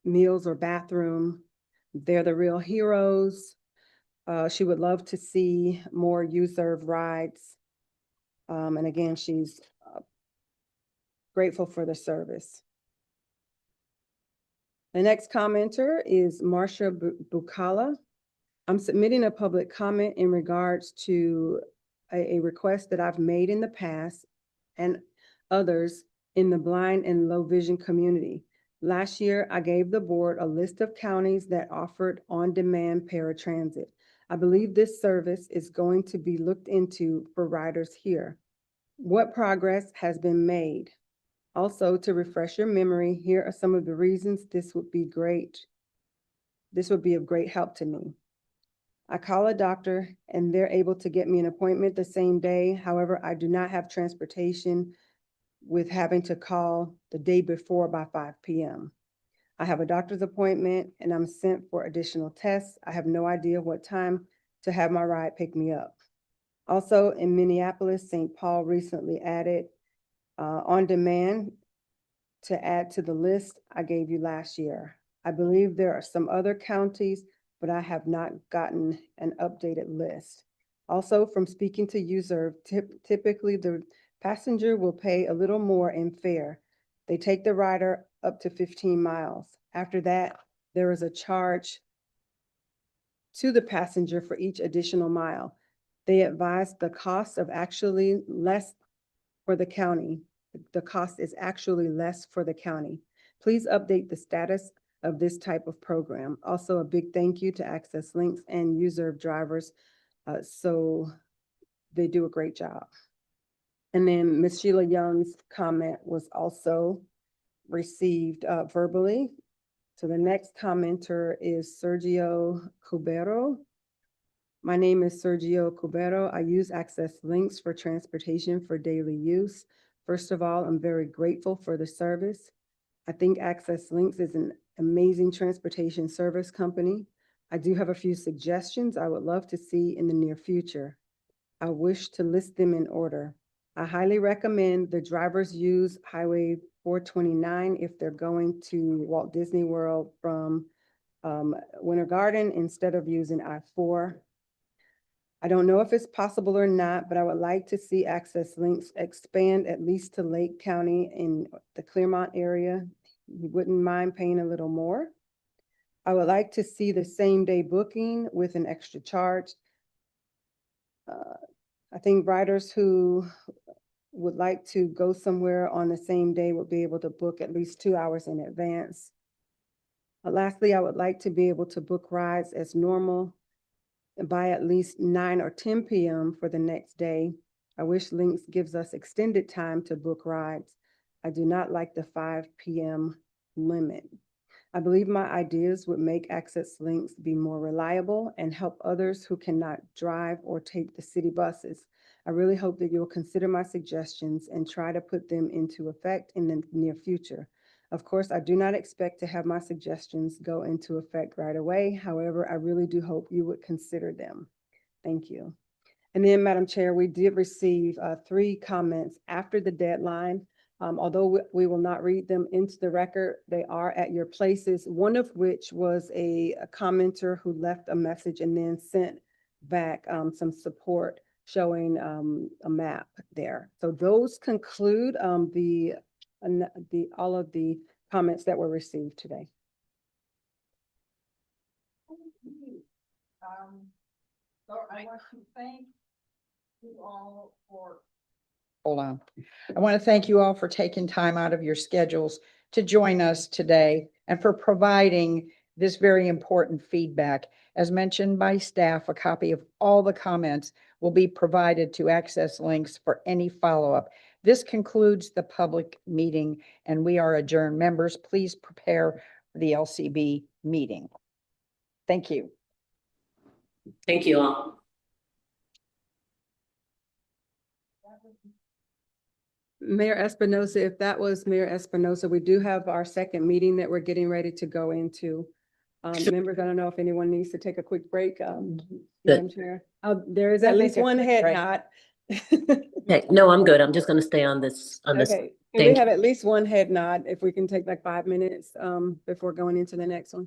[SPEAKER 5] meals or bathroom. They're the real heroes. She would love to see more U-Serve rides. And again, she's grateful for the service. The next commenter is Marcia Bukala. I'm submitting a public comment in regards to a request that I've made in the past and others in the blind and low vision community. Last year, I gave the board a list of counties that offered on-demand paratransit. I believe this service is going to be looked into for riders here. What progress has been made? Also, to refresh your memory, here are some of the reasons this would be great. This would be of great help to me. I call a doctor and they're able to get me an appointment the same day. However, I do not have transportation with having to call the day before by 5 p.m. I have a doctor's appointment and I'm sent for additional tests. I have no idea what time to have my ride pick me up. Also in Minneapolis, St. Paul recently added on demand to add to the list I gave you last year. I believe there are some other counties, but I have not gotten an updated list. Also, from speaking to U-Serve, typically the passenger will pay a little more in fare. They take the rider up to 15 miles. After that, there is a charge to the passenger for each additional mile. They advise the cost of actually less for the county. The cost is actually less for the county. Please update the status of this type of program. Also, a big thank you to Access Links and U-Serve drivers. So they do a great job. And then Ms. Sheila Young's comment was also received verbally. So the next commenter is Sergio Cubero. My name is Sergio Cubero. I use Access Links for transportation for daily use. First of all, I'm very grateful for the service. I think Access Links is an amazing transportation service company. I do have a few suggestions I would love to see in the near future. I wish to list them in order. I highly recommend the drivers use Highway 429 if they're going to Walt Disney World from Winter Garden instead of using I-4. I don't know if it's possible or not, but I would like to see Access Links expand at least to Lake County in the Clermont area. You wouldn't mind paying a little more. I would like to see the same day booking with an extra charge. I think riders who would like to go somewhere on the same day would be able to book at least 2 hours in advance. Lastly, I would like to be able to book rides as normal by at least 9 or 10 p.m. for the next day. I wish Links gives us extended time to book rides. I do not like the 5 p.m. limit. I believe my ideas would make Access Links be more reliable and help others who cannot drive or take the city buses. I really hope that you'll consider my suggestions and try to put them into effect in the near future. Of course, I do not expect to have my suggestions go into effect right away. However, I really do hope you would consider them. Thank you. And then, Madam Chair, we did receive 3 comments after the deadline. Although we will not read them into the record, they are at your places, one of which was a commenter who left a message and then sent back some support showing a map there. So those conclude all of the comments that were received today.
[SPEAKER 2] So I want to thank you all for. Hold on. I want to thank you all for taking time out of your schedules to join us today and for providing this very important feedback. As mentioned by staff, a copy of all the comments will be provided to access links for any follow-up. This concludes the public meeting and we are adjourned. Members, please prepare for the LCB meeting. Thank you.
[SPEAKER 4] Thank you all.
[SPEAKER 5] Mayor Espinosa, if that was Mayor Espinosa, we do have our second meeting that we're getting ready to go into. Members, I don't know if anyone needs to take a quick break. Madam Chair, there is at least one head nod.
[SPEAKER 4] Okay, no, I'm good. I'm just gonna stay on this,
[SPEAKER 5] Okay, and we have at least one head nod if we can take like 5 minutes before going into the next one.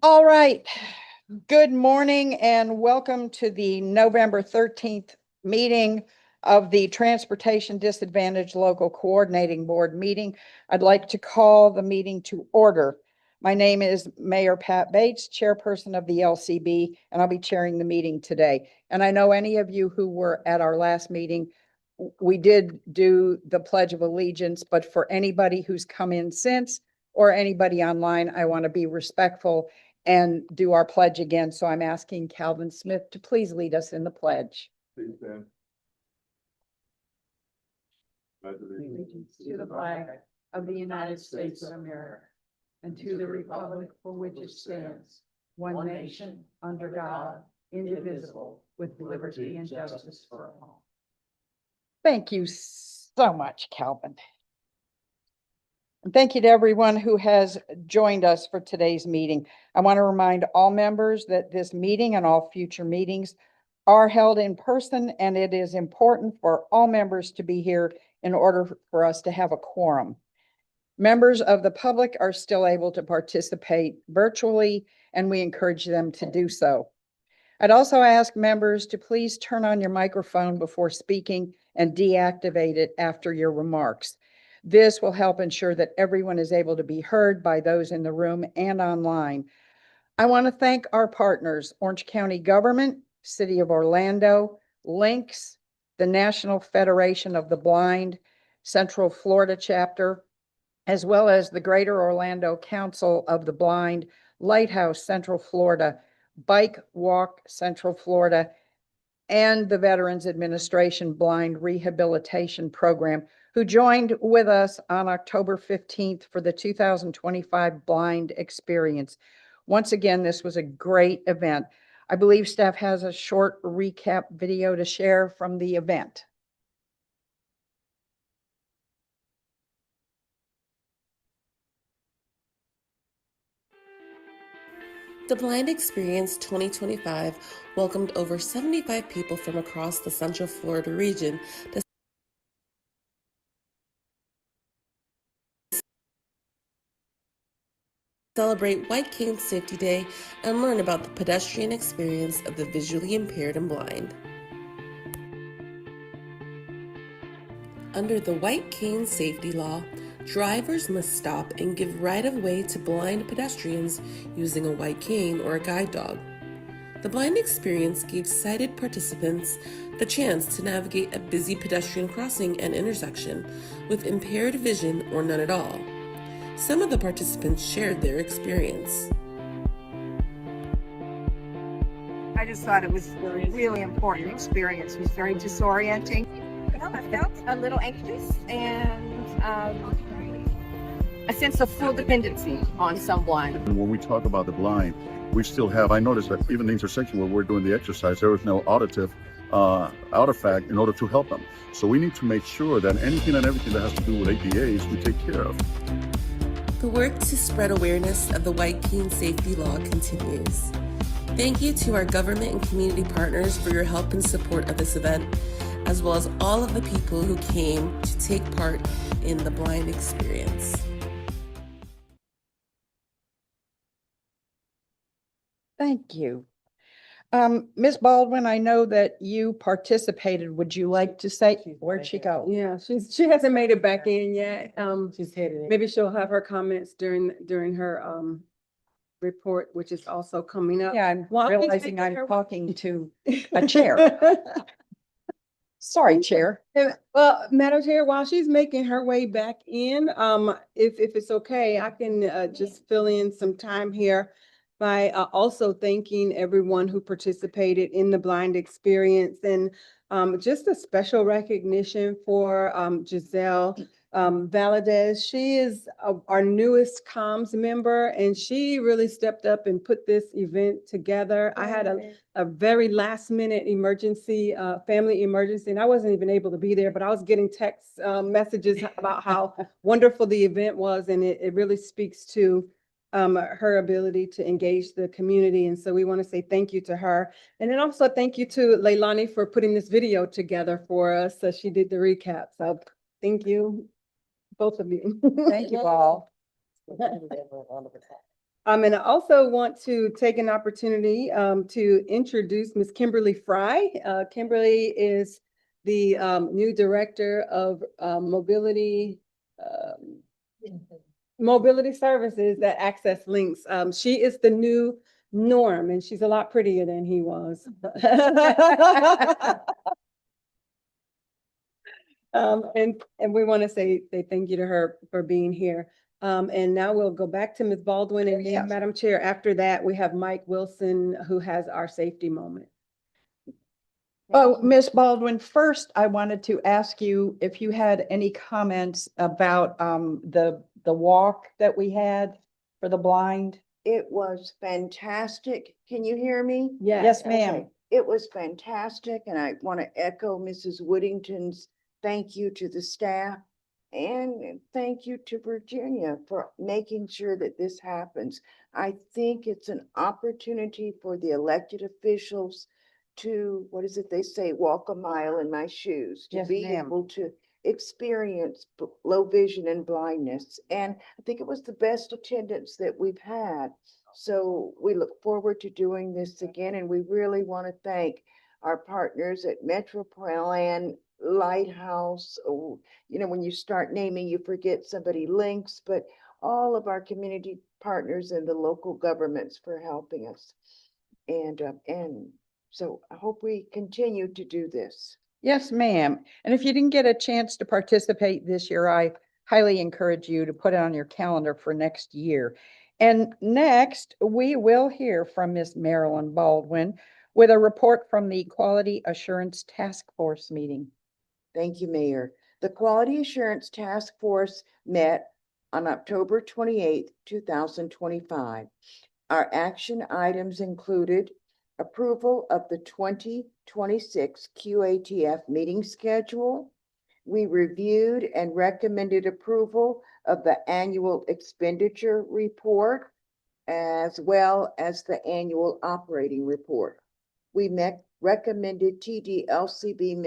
[SPEAKER 2] All right. Good morning and welcome to the November 13th meeting of the Transportation Disadvantaged Local Coordinating Board meeting. I'd like to call the meeting to order. My name is Mayor Pat Bates, chairperson of the LCB, and I'll be chairing the meeting today. And I know any of you who were at our last meeting, we did do the Pledge of Allegiance, but for anybody who's come in since or anybody online, I want to be respectful and do our pledge again. So I'm asking Calvin Smith to please lead us in the pledge.
[SPEAKER 10] Please stand.
[SPEAKER 3] Allegiance to the flag of the United States of America and to the republic for which it stands, one nation, under God, indivisible, with liberty and justice for all.
[SPEAKER 2] Thank you so much, Calvin. And thank you to everyone who has joined us for today's meeting. I want to remind all members that this meeting and all future meetings are held in person, and it is important for all members to be here in order for us to have a quorum. Members of the public are still able to participate virtually, and we encourage them to do so. I'd also ask members to please turn on your microphone before speaking and deactivate it after your remarks. This will help ensure that everyone is able to be heard by those in the room and online. I want to thank our partners, Orange County Government, City of Orlando, Lynx, the National Federation of the Blind, Central Florida Chapter, as well as the Greater Orlando Council of the Blind, Lighthouse Central Florida, Bike Walk Central Florida, and the Veterans Administration Blind Rehabilitation Program, who joined with us on October 15th for the 2025 Blind Experience. Once again, this was a great event. I believe staff has a short recap video to share from the event.
[SPEAKER 15] The Blind Experience 2025 welcomed over 75 people from across the Central Florida region to celebrate White Cane Safety Day and learn about the pedestrian experience of the visually impaired and blind. Under the White Cane Safety Law, drivers must stop and give right-of-way to blind pedestrians using a white cane or a guide dog. The Blind Experience gave sighted participants the chance to navigate a busy pedestrian crossing and intersection with impaired vision or none at all. Some of the participants shared their experience.
[SPEAKER 16] I just thought it was a really important experience. It was very disorienting. I felt a little anxious and a sense of full dependency on someone.
[SPEAKER 17] When we talk about the blind, we still have, I noticed that even the intersection where we're doing the exercise, there was no auditive artifact in order to help them. So we need to make sure that anything and everything that has to do with ADAs, we take care of.
[SPEAKER 15] The work to spread awareness of the White Cane Safety Law continues. Thank you to our government and community partners for your help and support of this event, as well as all of the people who came to take part in the Blind Experience.
[SPEAKER 2] Thank you. Ms. Baldwin, I know that you participated. Would you like to say, where'd she go?
[SPEAKER 5] Yeah, she hasn't made it back in yet.
[SPEAKER 13] She's headed.
[SPEAKER 5] Maybe she'll have her comments during her report, which is also coming up.
[SPEAKER 2] Yeah, I'm
[SPEAKER 5] Well, please
[SPEAKER 2] realizing
[SPEAKER 5] take
[SPEAKER 2] I'm
[SPEAKER 5] care.
[SPEAKER 2] talking to a chair. Sorry, Chair.
[SPEAKER 5] Well, Madam Chair, while she's making her way back in, if it's okay, I can just fill in some time here by also thanking everyone who participated in the Blind Experience, and just a special recognition for Giselle Valadez. She is our newest comms member, and she really stepped up and put this event together. I had a very last minute emergency, family emergency, and I wasn't even able to be there, but I was getting text messages about how wonderful the event was, and it really speaks to her ability to engage the community. And so we want to say thank you to her. And then also thank you to Leilani for putting this video together for us. So she did the recap. So thank you, both of you.
[SPEAKER 2] Thank you all.
[SPEAKER 5] And I also want to take an opportunity to introduce Ms. Kimberly Fry. Kimberly is the new director of mobility services at Access Links. She is the new Norm, and she's a lot prettier than he was. And we want to say thank you to her for being here. And now we'll go back to Ms. Baldwin, and then, Madam Chair, after that, we have Mike Wilson, who has our safety moment.
[SPEAKER 2] Oh, Ms. Baldwin, first, I wanted to ask you if you had any comments about the walk that we had for the blind.
[SPEAKER 3] It was fantastic. Can you hear me?
[SPEAKER 2] Yes, ma'am.
[SPEAKER 3] Okay. It was fantastic, and I want to echo Mrs. Woodington's thank you to the staff and thank you to Virginia for making sure that this happens. I think it's an opportunity for the elected officials to, what is it they say, walk a mile in my shoes, to
[SPEAKER 2] Yes,
[SPEAKER 3] be
[SPEAKER 2] ma'am.
[SPEAKER 3] able to experience low vision and blindness. And I think it was the best attendance that we've had. So we look forward to doing this again, and we really want to thank our partners at Metroplan, Lighthouse. Oh, you know, when you start naming, you forget somebody, Links, but all of our community partners and the local governments for helping us. And so I hope we continue to do this.
[SPEAKER 2] Yes, ma'am. And if you didn't get a chance to participate this year, I highly encourage you to put it on your calendar for next year. And next, we will hear from Ms. Marilyn Baldwin with a report from the Quality Assurance Task Force meeting.
[SPEAKER 3] Thank you, Mayor. The Quality Assurance Task Force met on October 28th, 2025. Our action items included approval of the 2026 QATF meeting schedule. We reviewed and recommended approval of the annual expenditure report, as well as the annual operating report. We recommended TDLCB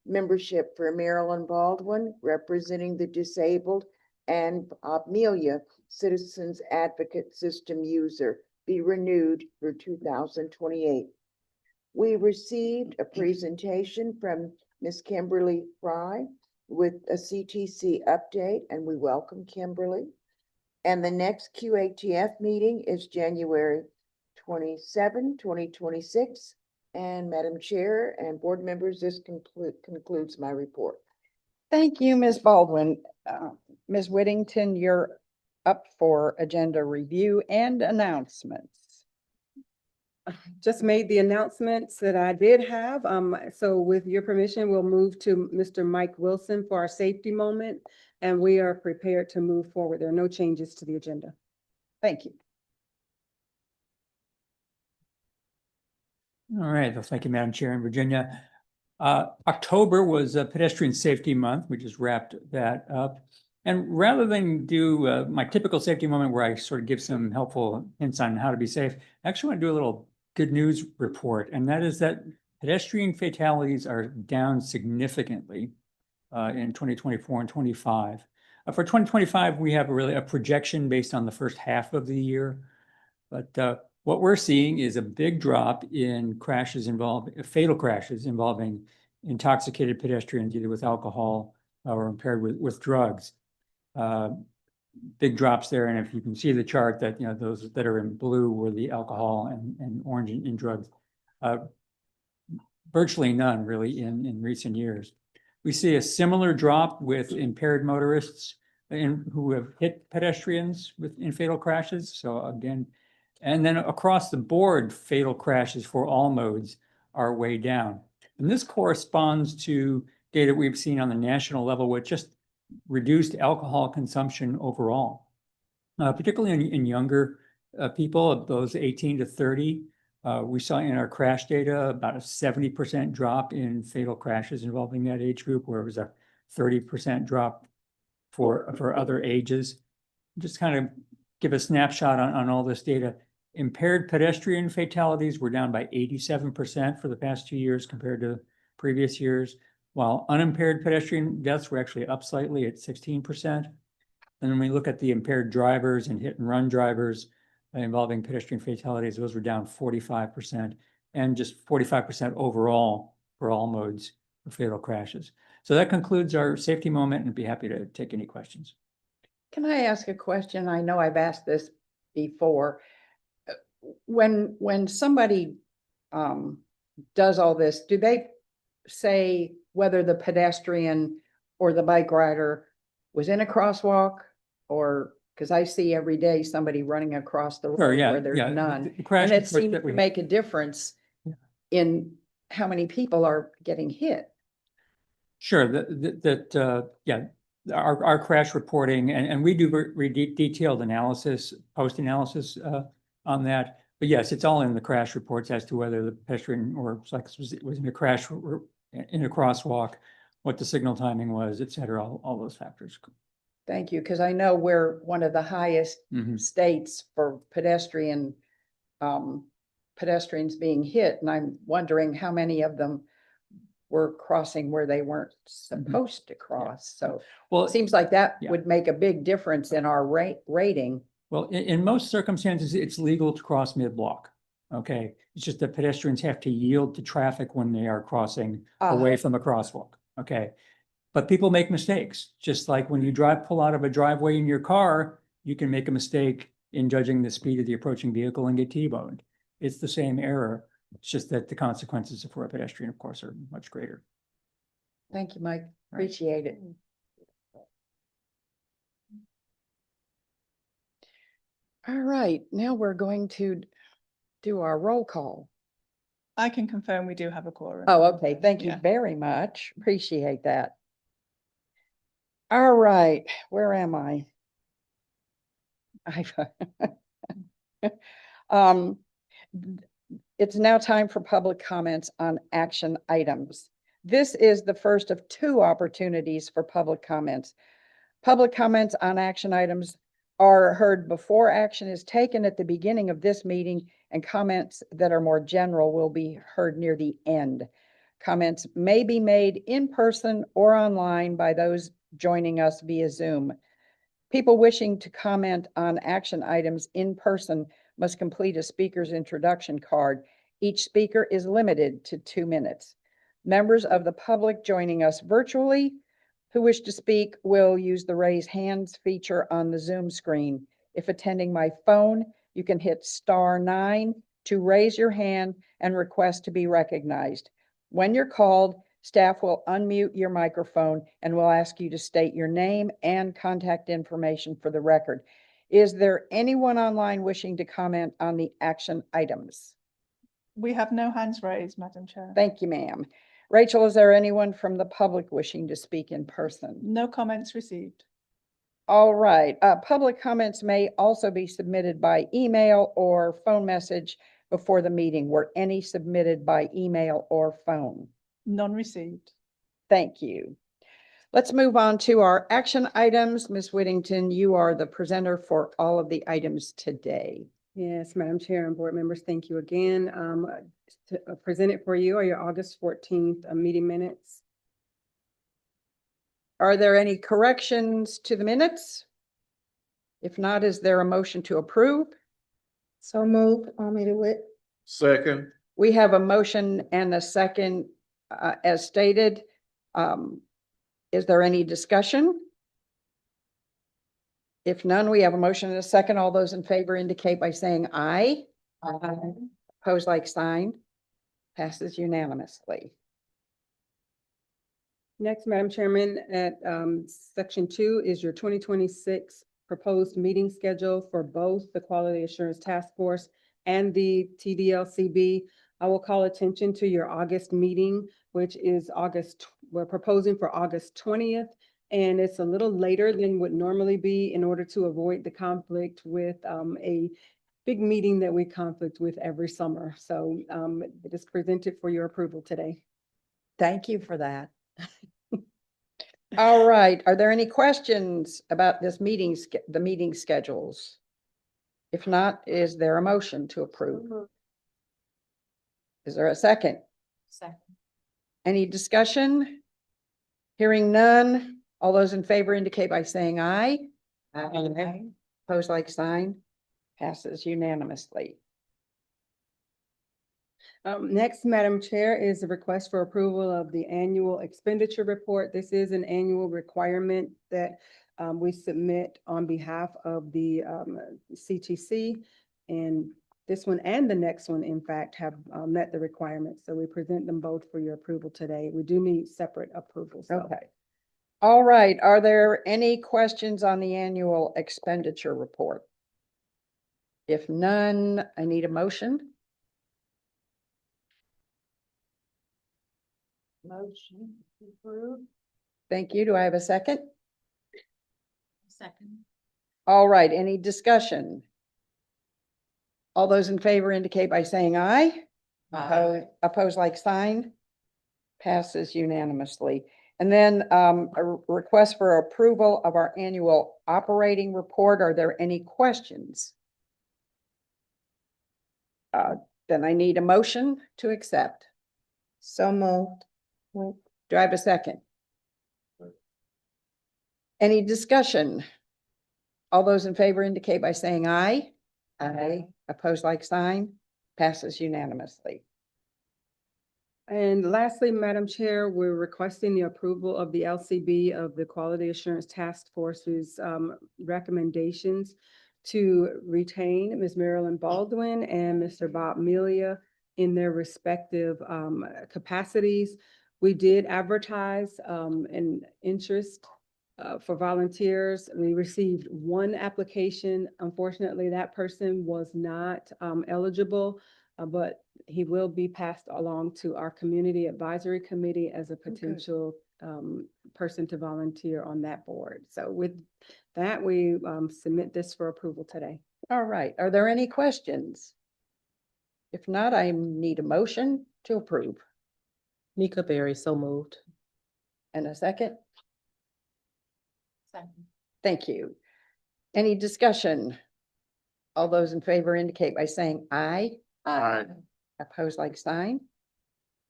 [SPEAKER 3] membership for Marilyn Baldwin, representing the disabled, and Amelia, Citizens Advocate System user, be renewed for 2028. We received a presentation from Ms. Kimberly Fry with a CTC update, and we welcome Kimberly. And the next QATF meeting is January 27, 2026. And Madam Chair and board members, this concludes my report.
[SPEAKER 2] Thank you, Ms. Baldwin. Ms. Whittington, you're up for agenda review and announcements.
[SPEAKER 5] Just made the announcements that I did have. So with your permission, we'll move to Mr. Mike Wilson for our safety moment, and we are prepared to move forward. There are no changes to the agenda.
[SPEAKER 2] Thank you.
[SPEAKER 18] All right, well, thank you, Madam Chair and Virginia. October was a Pedestrian Safety Month. We just wrapped that up. And rather than do my typical safety moment where I sort of give some helpful hints on how to be safe, I actually want to do a little good news report. And that is that pedestrian fatalities are down significantly in 2024 and 25. For 2025, we have a projection based on the first half of the year. But what we're seeing is a big drop in fatal crashes involving intoxicated pedestrians, either with alcohol or impaired with drugs. Big drops there, and if you can see the chart that, you know, those that are in blue were the alcohol and orange in drugs. Virtually none really in recent years. We see a similar drop with impaired motorists who have hit pedestrians in fatal crashes. So again, and then across the board, fatal crashes for all modes are way down. And this corresponds to data we've seen on the national level with just reduced alcohol consumption overall, particularly in younger people, those 18 to 30. We saw in our crash data about a 70% drop in fatal crashes involving that age group, where it was a 30% drop for other ages. Just kind of give a snapshot on all this data. Impaired pedestrian fatalities were down by 87% for the past 2 years compared to previous years, while unimpaired pedestrian deaths were actually up slightly at 16%. And when we look at the impaired drivers and hit and run drivers involving pedestrian fatalities, those were down 45% and just 45% overall for all modes of fatal crashes. So that concludes our safety moment, and I'd be happy to take any questions.
[SPEAKER 2] Can I ask a question? I know I've asked this before. When somebody does all this, do they say whether the pedestrian or the bike rider was in a crosswalk? Or, because I see every day somebody running across the
[SPEAKER 18] Sure,
[SPEAKER 2] road
[SPEAKER 18] yeah,
[SPEAKER 2] where there's
[SPEAKER 18] yeah.
[SPEAKER 2] none.
[SPEAKER 18] The crash
[SPEAKER 2] And it
[SPEAKER 18] reports
[SPEAKER 2] seems
[SPEAKER 18] that
[SPEAKER 2] to
[SPEAKER 18] we-
[SPEAKER 2] make a difference in how many people are getting hit.
[SPEAKER 18] Sure, yeah, our crash reporting, and we do detailed analysis, post-analysis on that. But yes, it's all in the crash reports as to whether the pedestrian or cyclist was in a crash or in a crosswalk, what the signal timing was, et cetera, all those factors.
[SPEAKER 2] Thank you, because I know we're one of the highest states for pedestrians being hit, and I'm wondering how many of them were crossing where they weren't supposed to cross. So,
[SPEAKER 18] well,
[SPEAKER 2] it seems like that
[SPEAKER 18] yeah.
[SPEAKER 2] would make a big difference in our rating.
[SPEAKER 18] Well, in most circumstances, it's legal to cross mid-block. Okay, it's just that pedestrians have to yield to traffic when they are crossing away from a crosswalk. Okay. But people make mistakes, just like when you pull out of a driveway in your car, you can make a mistake in judging the speed of the approaching vehicle and get T-boned. It's the same error. It's just that the consequences for a pedestrian, of course, are much greater.
[SPEAKER 2] Thank you, Mike. Appreciate it. All right, now we're going to do our roll call.
[SPEAKER 19] I can confirm we do have a quorum.
[SPEAKER 2] Oh, okay. Thank you very much. Appreciate that. All right, where am I? It's now time for public comments on action items. This is the first of 2 opportunities for public comments. Public comments on action items are heard before action is taken at the beginning of this meeting, and comments that are more general will be heard near the end. Comments may be made in person or online by those joining us via Zoom. People wishing to comment on action items in person must complete a speaker's introduction card. Each speaker is limited to 2 minutes. Members of the public joining us virtually who wish to speak will use the raise hands feature on the Zoom screen. If attending by phone, you can hit *9 to raise your hand and request to be recognized. When you're called, staff will unmute your microphone and will ask you to state your name and contact information for the record. Is there anyone online wishing to comment on the action items?
[SPEAKER 19] We have no hands raised, Madam Chair.
[SPEAKER 2] Thank you, ma'am. Rachel, is there anyone from the public wishing to speak in person?
[SPEAKER 19] No comments received.
[SPEAKER 2] All right. Public comments may also be submitted by email or phone message before the meeting. Were any submitted by email or phone?
[SPEAKER 19] None received.
[SPEAKER 2] Thank you. Let's move on to our action items. Ms. Whittington, you are the presenter for all of the items today.
[SPEAKER 5] Yes, Madam Chair and board members, thank you again. Presented for you are your August 14th meeting minutes.
[SPEAKER 2] Are there any corrections to the minutes? If not, is there a motion to approve?
[SPEAKER 3] So moved, me to wit.
[SPEAKER 10] Second.
[SPEAKER 2] We have a motion and a second as stated. Is there any discussion? If none, we have a motion and a second. All those in favor indicate by saying aye. Aye. Opposed, like sign. Passes unanimously.
[SPEAKER 5] Next, Madam Chairman, at section 2 is your 2026 proposed meeting schedule for both the Quality Assurance Task Force and the TDLCB. I will call attention to your August meeting, which is we're proposing for August 20th, and it's a little later than would normally be in order to avoid the conflict with a big meeting that we conflict with every summer. So it is presented for your approval today.
[SPEAKER 2] Thank you for that. All right. Are there any questions about this meeting, the meeting schedules? If not, is there a motion to approve? Is there a second?
[SPEAKER 3] Second.
[SPEAKER 2] Any discussion? Hearing none. All those in favor indicate by saying aye. Aye. Opposed, like sign. Passes unanimously.
[SPEAKER 5] Next, Madam Chair, is a request for approval of the annual expenditure report. This is an annual requirement that we submit on behalf of the CTC. And this one and the next one, in fact, have met the requirements. So we present them both for your approval today. We do need separate approvals. though.
[SPEAKER 2] Okay. All right. Are there any questions on the annual expenditure report? If none, I need a motion.
[SPEAKER 3] Motion approved.
[SPEAKER 2] Thank you. Do I have a second?
[SPEAKER 3] Second.
[SPEAKER 2] All right. Any discussion? All those in favor indicate by saying aye. Oppose like sign. Passes unanimously. And then a request for approval of our annual operating report. Are there any questions? Then I need a motion to accept. So moved. Do I have a second? Any discussion? All those in favor indicate by saying aye. Aye. Oppose like sign. Passes unanimously.
[SPEAKER 5] And lastly, Madam Chair, we're requesting the approval of the LCB of the Quality Assurance Task Force's recommendations to retain Ms. Marilyn Baldwin and Mr. Bob Melia in their respective capacities. We did advertise an interest for volunteers. We received one application. Unfortunately, that person was not eligible, but he will be passed along to our Community Advisory Committee as a potential person to volunteer on that board. So with that, we submit this for approval today.
[SPEAKER 2] All right. Are there any questions? If not, I need a motion to approve.
[SPEAKER 4] Nika Berry, so moved.
[SPEAKER 2] And a second?
[SPEAKER 3] Second.
[SPEAKER 2] Thank you. Any discussion? All those in favor indicate by saying aye.
[SPEAKER 17] Aye.
[SPEAKER 2] Oppose like sign.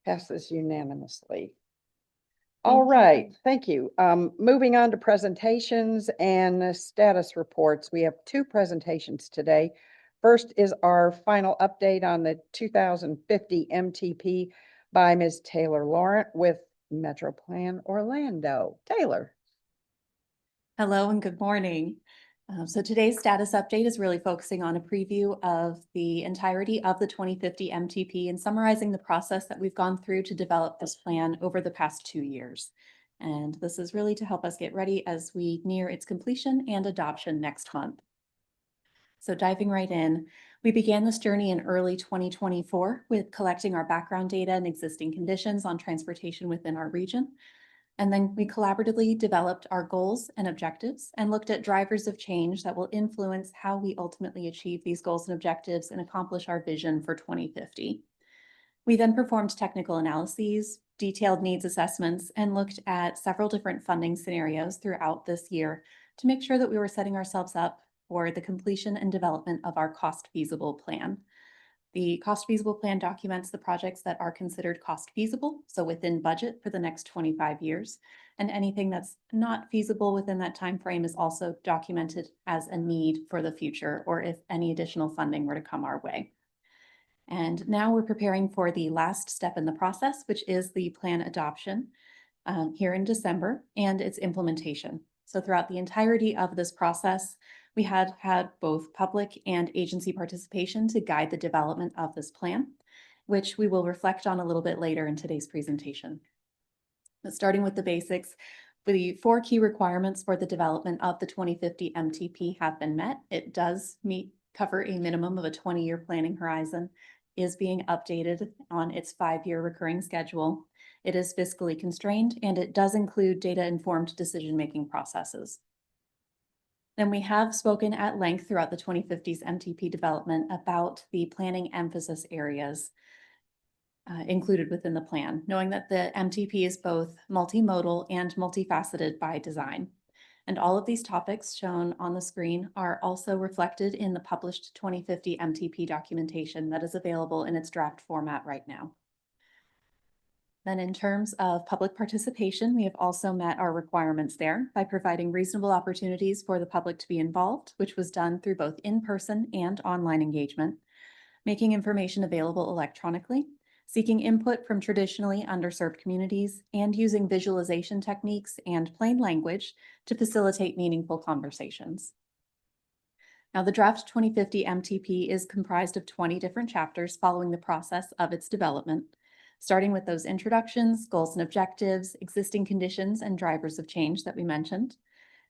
[SPEAKER 2] Passes unanimously. All right, thank you. Moving on to presentations and status reports. We have two presentations today. First is our final update on the 2050 MTP by Ms. Taylor Laurent with Metro Plan Orlando. Taylor.
[SPEAKER 20] Hello and good morning. So today's status update is really focusing on a preview of the entirety of the 2050 MTP and summarizing the process that we've gone through to develop this plan over the past 2 years. And this is really to help us get ready as we near its completion and adoption next month. So diving right in, we began this journey in early 2024 with collecting our background data and existing conditions on transportation within our region. And then we collaboratively developed our goals and objectives and looked at drivers of change that will influence how we ultimately achieve these goals and objectives and accomplish our vision for 2050. We then performed technical analyses, detailed needs assessments, and looked at several different funding scenarios throughout this year to make sure that we were setting ourselves up for the completion and development of our cost feasible plan. The cost feasible plan documents the projects that are considered cost feasible, so within budget for the next 25 years, and anything that's not feasible within that time frame is also documented as a need for the future, or if any additional funding were to come our way. And now we're preparing for the last step in the process, which is the plan adoption here in December and its implementation. So throughout the entirety of this process, we had both public and agency participation to guide the development of this plan, which we will reflect on a little bit later in today's presentation. But starting with the basics, the 4 key requirements for the development of the 2050 MTP have been met. It does cover a minimum of a 20-year planning horizon, is being updated on its 5-year recurring schedule. It is fiscally constrained, and it does include data-informed decision-making processes. Then we have spoken at length throughout the 2050s MTP development about the planning emphasis areas included within the plan, knowing that the MTP is both multimodal and multifaceted by design. And all of these topics shown on the screen are also reflected in the published 2050 MTP documentation that is available in its draft format right now. Then in terms of public participation, we have also met our requirements there by providing reasonable opportunities for the public to be involved, which was done through both in-person and online engagement, making information available electronically, seeking input from traditionally underserved communities, and using visualization techniques and plain language to facilitate meaningful conversations. Now, the draft 2050 MTP is comprised of 20 different chapters following the process of its development, starting with those introductions, goals and objectives, existing conditions, and drivers of change that we mentioned,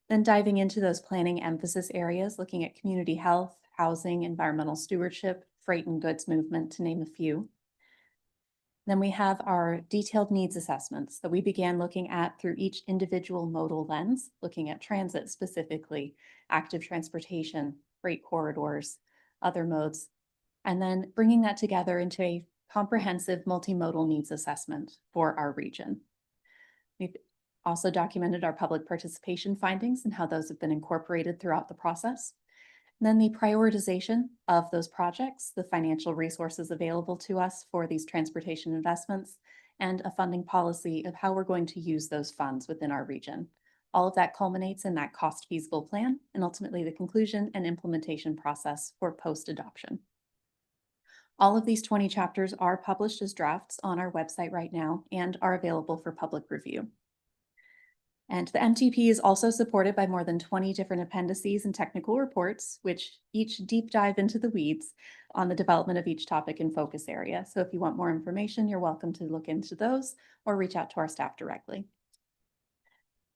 [SPEAKER 20] then diving into those planning emphasis areas, looking at community health, housing, environmental stewardship, freight and goods movement, to name a few. Then we have our detailed needs assessments that we began looking at through each individual modal lens, looking at transit specifically, active transportation, freight corridors, other modes, and then bringing that together into a comprehensive multimodal needs assessment for our region. We've also documented our public participation findings and how those have been incorporated throughout the process. And then the prioritization of those projects, the financial resources available to us for these transportation investments, and a funding policy of how we're going to use those funds within our region. All of that culminates in that cost feasible plan and ultimately the conclusion and implementation process for post-adoption. All of these 20 chapters are published as drafts on our website right now and are available for public review. And the MTP is also supported by more than 20 different appendices and technical reports, which each deep dive into the weeds on the development of each topic and focus area. So if you want more information, you're welcome to look into those or reach out to our staff directly.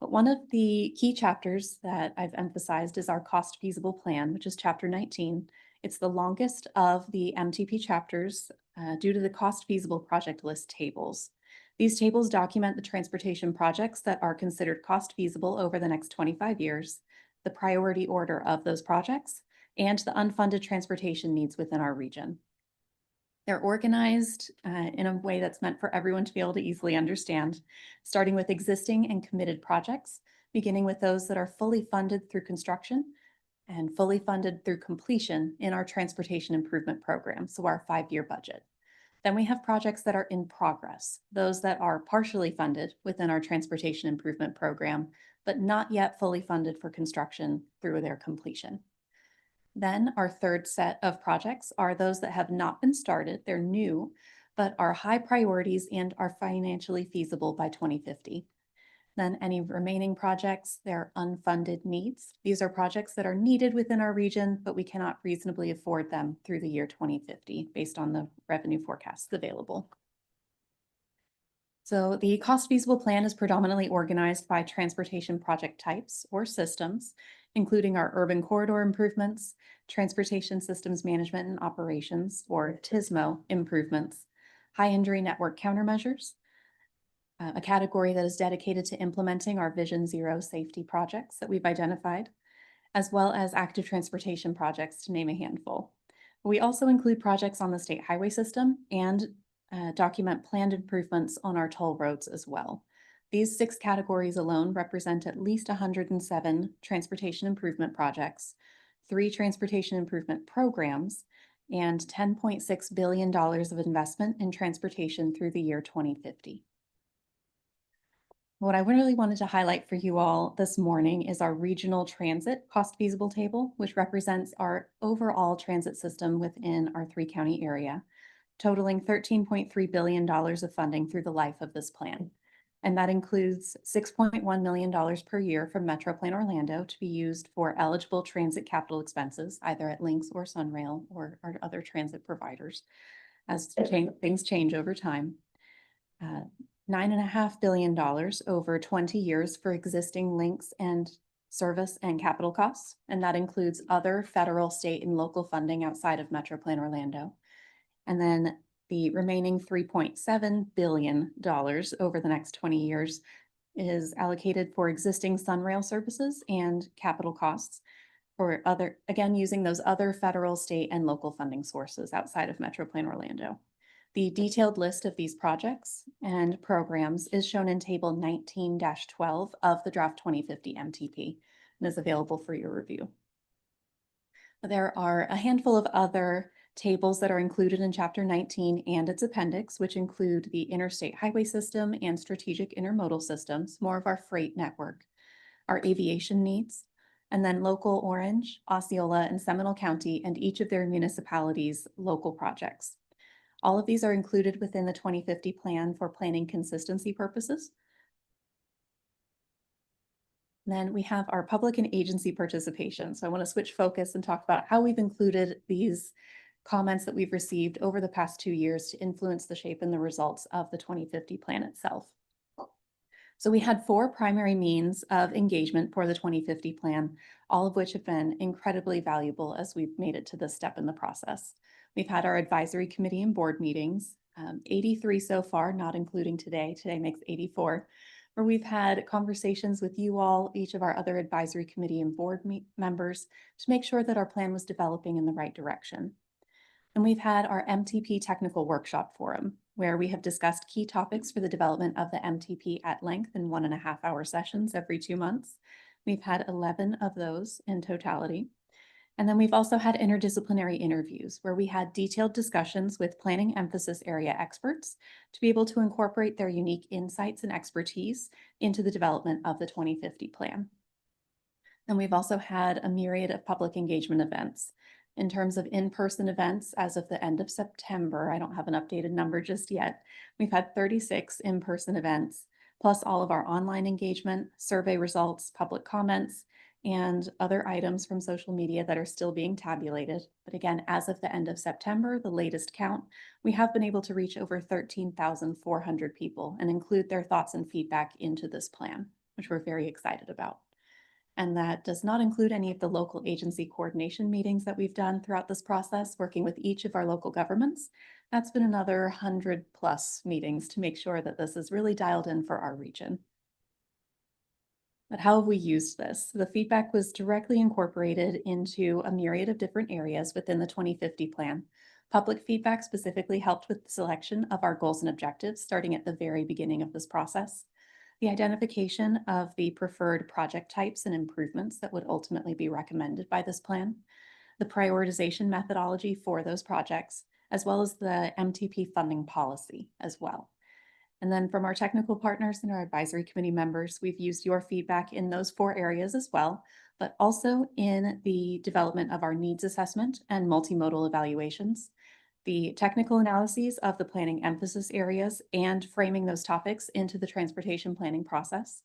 [SPEAKER 20] But one of the key chapters that I've emphasized is our cost feasible plan, which is chapter 19. It's the longest of the MTP chapters due to the cost feasible project list tables. These tables document the transportation projects that are considered cost feasible over the next 25 years, the priority order of those projects, and the unfunded transportation needs within our region. They're organized in a way that's meant for everyone to be able to easily understand, starting with existing and committed projects, beginning with those that are fully funded through construction and fully funded through completion in our transportation improvement program, so our 5-year budget. Then we have projects that are in progress, those that are partially funded within our transportation improvement program, but not yet fully funded for construction through their completion. Then our third set of projects are those that have not been started, they're new, but are high priorities and are financially feasible by 2050. Then any remaining projects, they're unfunded needs. These are projects that are needed within our region, but we cannot reasonably afford them through the year 2050 based on the revenue forecasts available. So the cost feasible plan is predominantly organized by transportation project types or systems, including our urban corridor improvements, transportation systems management and operations, or TSMO improvements, high injury network countermeasures, a category that is dedicated to implementing our Vision Zero safety projects that we've identified, as well as active transportation projects, to name a handful. We also include projects on the state highway system and document planned improvements on our toll roads as well. These 6 categories alone represent at least 107 transportation improvement projects, 3 transportation improvement programs, and $10.6 billion of investment in transportation through the year 2050. What I really wanted to highlight for you all this morning is our regional transit cost feasible table, which represents our overall transit system within our 3-county area, totaling $13.3 billion of funding through the life of this plan. And that includes $6.1 million per year from Metro Plan Orlando to be used for eligible transit capital expenses, either at Lynx or Sunrail or our other transit providers, as things change over time. $9.5 billion over 20 years for existing links and service and capital costs. And that includes other federal, state, and local funding outside of Metro Plan Orlando. And then the remaining $3.7 billion over the next 20 years is allocated for existing Sunrail services and capital costs for again, using those other federal, state, and local funding sources outside of Metro Plan Orlando. The detailed list of these projects and programs is shown in Table 19-12 of the Draft 2050 MTP and is available for your review. There are a handful of other tables that are included in Chapter 19 and its appendix, which include the interstate highway system and strategic intermodal systems, more of our freight network, our aviation needs, and then local Orange, Osceola, and Seminole County, and each of their municipalities' local projects. All of these are included within the 2050 plan for planning consistency purposes. Then we have our public and agency participation. So I want to switch focus and talk about how we've included these comments that we've received over the past 2 years to influence the shape and the results of the 2050 plan itself. So we had 4 primary means of engagement for the 2050 plan, all of which have been incredibly valuable as we've made it to this step in the process. We've had our advisory committee and board meetings, 83 so far, not including today. Today makes 84. Where we've had conversations with you all, each of our other advisory committee and board members, to make sure that our plan was developing in the right direction. And we've had our MTP Technical Workshop Forum, where we have discussed key topics for the development of the MTP at length in 1.5-hour sessions every 2 months. We've had 11 of those in totality. And then we've also had interdisciplinary interviews where we had detailed discussions with planning emphasis area experts to be able to incorporate their unique insights and expertise into the development of the 2050 plan. And we've also had a myriad of public engagement events. In terms of in-person events, as of the end of September, I don't have an updated number just yet, we've had 36 in-person events, plus all of our online engagement, survey results, public comments, and other items from social media that are still being tabulated. But again, as of the end of September, the latest count, we have been able to reach over 13,400 people and include their thoughts and feedback into this plan, which we're very excited about. And that does not include any of the local agency coordination meetings that we've done throughout this process, working with each of our local governments. That's been another 100+ meetings to make sure that this is really dialed in for our region. But how have we used this? The feedback was directly incorporated into a myriad of different areas within the 2050 plan. Public feedback specifically helped with the selection of our goals and objectives, starting at the very beginning of this process. The identification of the preferred project types and improvements that would ultimately be recommended by this plan, the prioritization methodology for those projects, as well as the MTP funding policy as well. And then from our technical partners and our advisory committee members, we've used your feedback in those 4 areas as well, but also in the development of our needs assessment and multimodal evaluations, the technical analyses of the planning emphasis areas and framing those topics into the transportation planning process,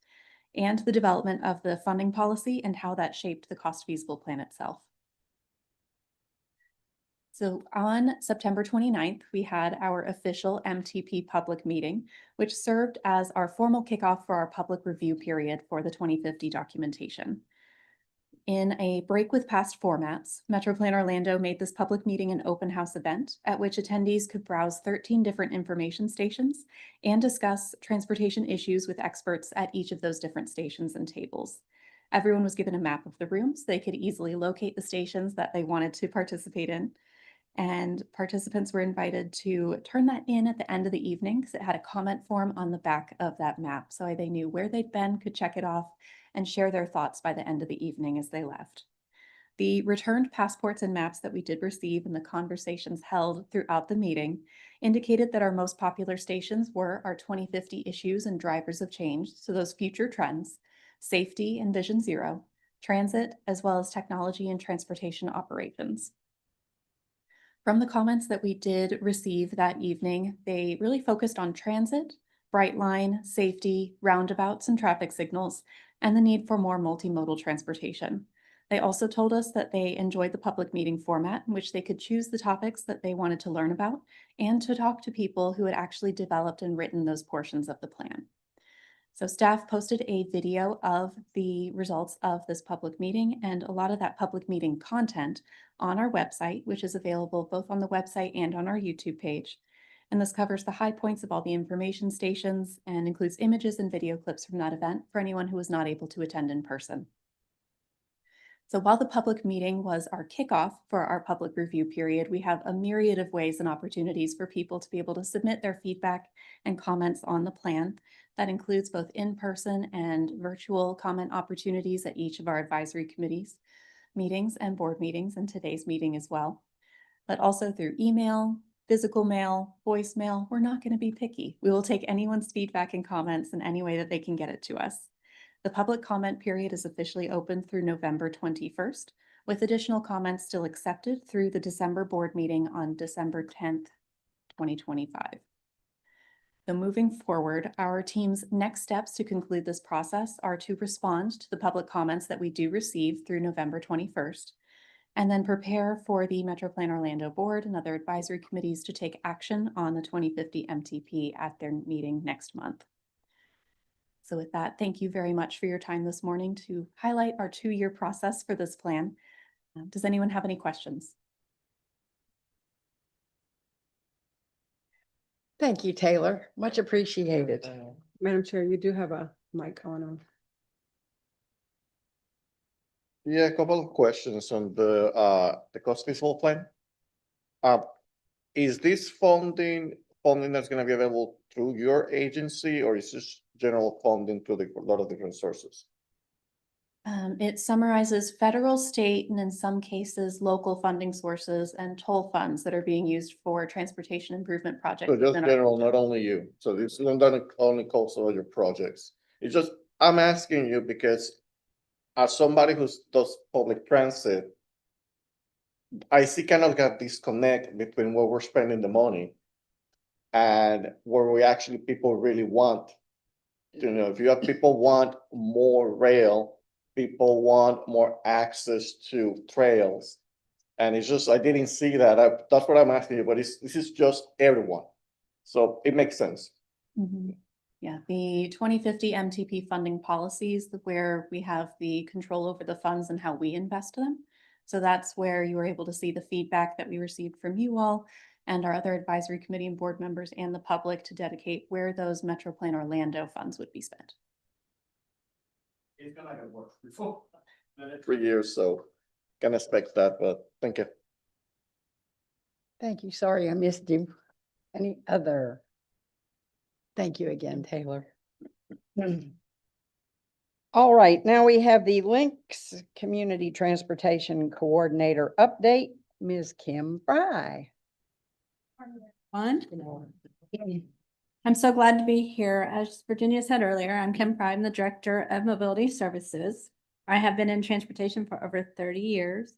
[SPEAKER 20] and the development of the funding policy and how that shaped the cost feasible plan itself. So on September 29th, we had our official MTP public meeting, which served as our formal kickoff for our public review period for the 2050 documentation. In a break with past formats, MetroPlan Orlando made this public meeting an open house event at which attendees could browse 13 different information stations and discuss transportation issues with experts at each of those different stations and tables. Everyone was given a map of the room so they could easily locate the stations that they wanted to participate in. And participants were invited to turn that in at the end of the evening because it had a comment form on the back of that map. So they knew where they'd been, could check it off, and share their thoughts by the end of the evening as they left. The returned passports and maps that we did receive and the conversations held throughout the meeting indicated that our most popular stations were our 2050 issues and drivers of change, so those future trends, safety and Vision Zero, transit, as well as technology and transportation operations. From the comments that we did receive that evening, they really focused on transit, Brightline, safety, roundabouts and traffic signals, and the need for more multimodal transportation. They also told us that they enjoyed the public meeting format in which they could choose the topics that they wanted to learn about and to talk to people who had actually developed and written those portions of the plan. So staff posted a video of the results of this public meeting and a lot of that public meeting content on our website, which is available both on the website and on our YouTube page. And this covers the high points of all the information stations and includes images and video clips from that event for anyone who was not able to attend in person. So while the public meeting was our kickoff for our public review period, we have a myriad of ways and opportunities for people to be able to submit their feedback and comments on the plan. That includes both in-person and virtual comment opportunities at each of our advisory committees, meetings and board meetings, and today's meeting as well. but also through email, physical mail, voicemail. We're not going to be picky. We will take anyone's feedback and comments in any way that they can get it to us. The public comment period is officially open through November 21st, with additional comments still accepted through the December board meeting on December 10th, 2025. So moving forward, our team's next steps to conclude this process are to respond to the public comments that we do receive through November 21st, and then prepare for the Metro Plan Orlando Board and other advisory committees to take action on the 2050 MTP at their meeting next month. So with that, thank you very much for your time this morning to highlight our 2-year process for this plan. Does anyone have any questions?
[SPEAKER 2] Thank you, Taylor. Much appreciated.
[SPEAKER 5] Madam Chair, you do have a mic on.
[SPEAKER 21] Yeah, a couple of questions on the cost control plan. Is this funding that's going to be available through your agency, or is this general funding to a lot of different sources?
[SPEAKER 20] It summarizes federal, state, and in some cases, local funding sources and toll funds that are being used for transportation improvement projects.
[SPEAKER 21] So just
[SPEAKER 20] within our
[SPEAKER 21] general,
[SPEAKER 20] region.
[SPEAKER 21] not only you. So this doesn't only cost all your projects. It's just, I'm asking you because as somebody who does public transit, I see kind of got disconnect between where we're spending the money and where we actually people really want. You know, if you have people want more rail, people want more access to trails. And it's just, I didn't see that. That's what I'm asking you, but this is just everyone. So it makes sense.
[SPEAKER 20] Mhm. Yeah, the 2050 MTP funding policies where we have the control over the funds and how we invest them. So that's where you were able to see the feedback that we received from you all and our other advisory committee and board members and the public to dedicate where those Metro Plan Orlando funds would be spent.
[SPEAKER 21] It's gonna work before 3 years, so can expect that, but thank you.
[SPEAKER 2] Thank you. Sorry, I missed you. Any other? Thank you again, Taylor. All right, now we have the Links Community Transportation Coordinator update, Ms. Kim Fry.
[SPEAKER 22] I'm so glad to be here. As Virginia said earlier, I'm Kim Fry. I'm the Director of Mobility Services. I have been in transportation for over 30 years,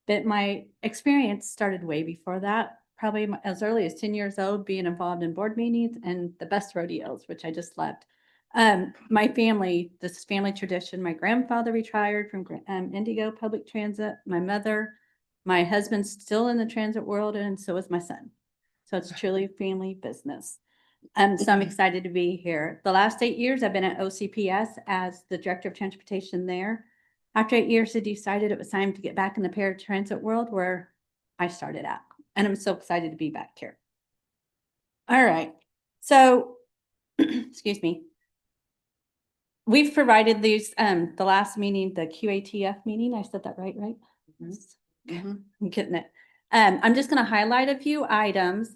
[SPEAKER 22] but my experience started way before that, probably as early as 10 years old, being involved in board meetings and the best rodeos, which I just loved. My family, this family tradition, my grandfather retired from Indigo Public Transit, my mother, my husband's still in the transit world, and so is my son. So it's truly family business. So I'm excited to be here. The last 8 years, I've been at OCPS as the Director of Transportation there. After 8 years, I decided it was time to get back in the paratransit world where I started out. And I'm so excited to be back here. All right. So, excuse me. We've provided these, the last meeting, the QATF meeting. I said that right? I'm getting it. I'm just going to highlight a few items.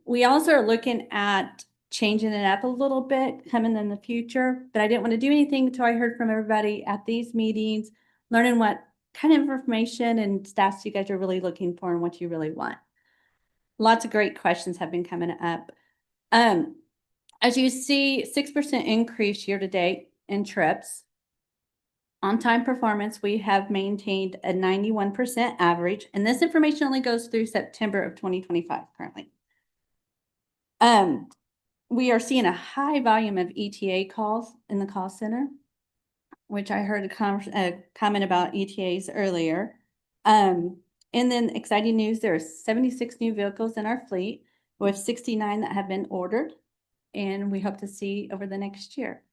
[SPEAKER 22] We also are looking at changing it up a little bit coming in the future, but I didn't want to do anything until I heard from everybody at these meetings, learning what kind of information and stats you guys are really looking for and what you really want. Lots of great questions have been coming up. As you see, 6% increase year to date in trips. On-time performance, we have maintained a 91% average, and this information only goes through September of 2025 currently. We are seeing a high volume of ETA calls in the call center, which I heard a comment about ETAs earlier. And then exciting news, there are 76 new vehicles in our fleet with 69 that have been ordered, and we hope to see over the next year.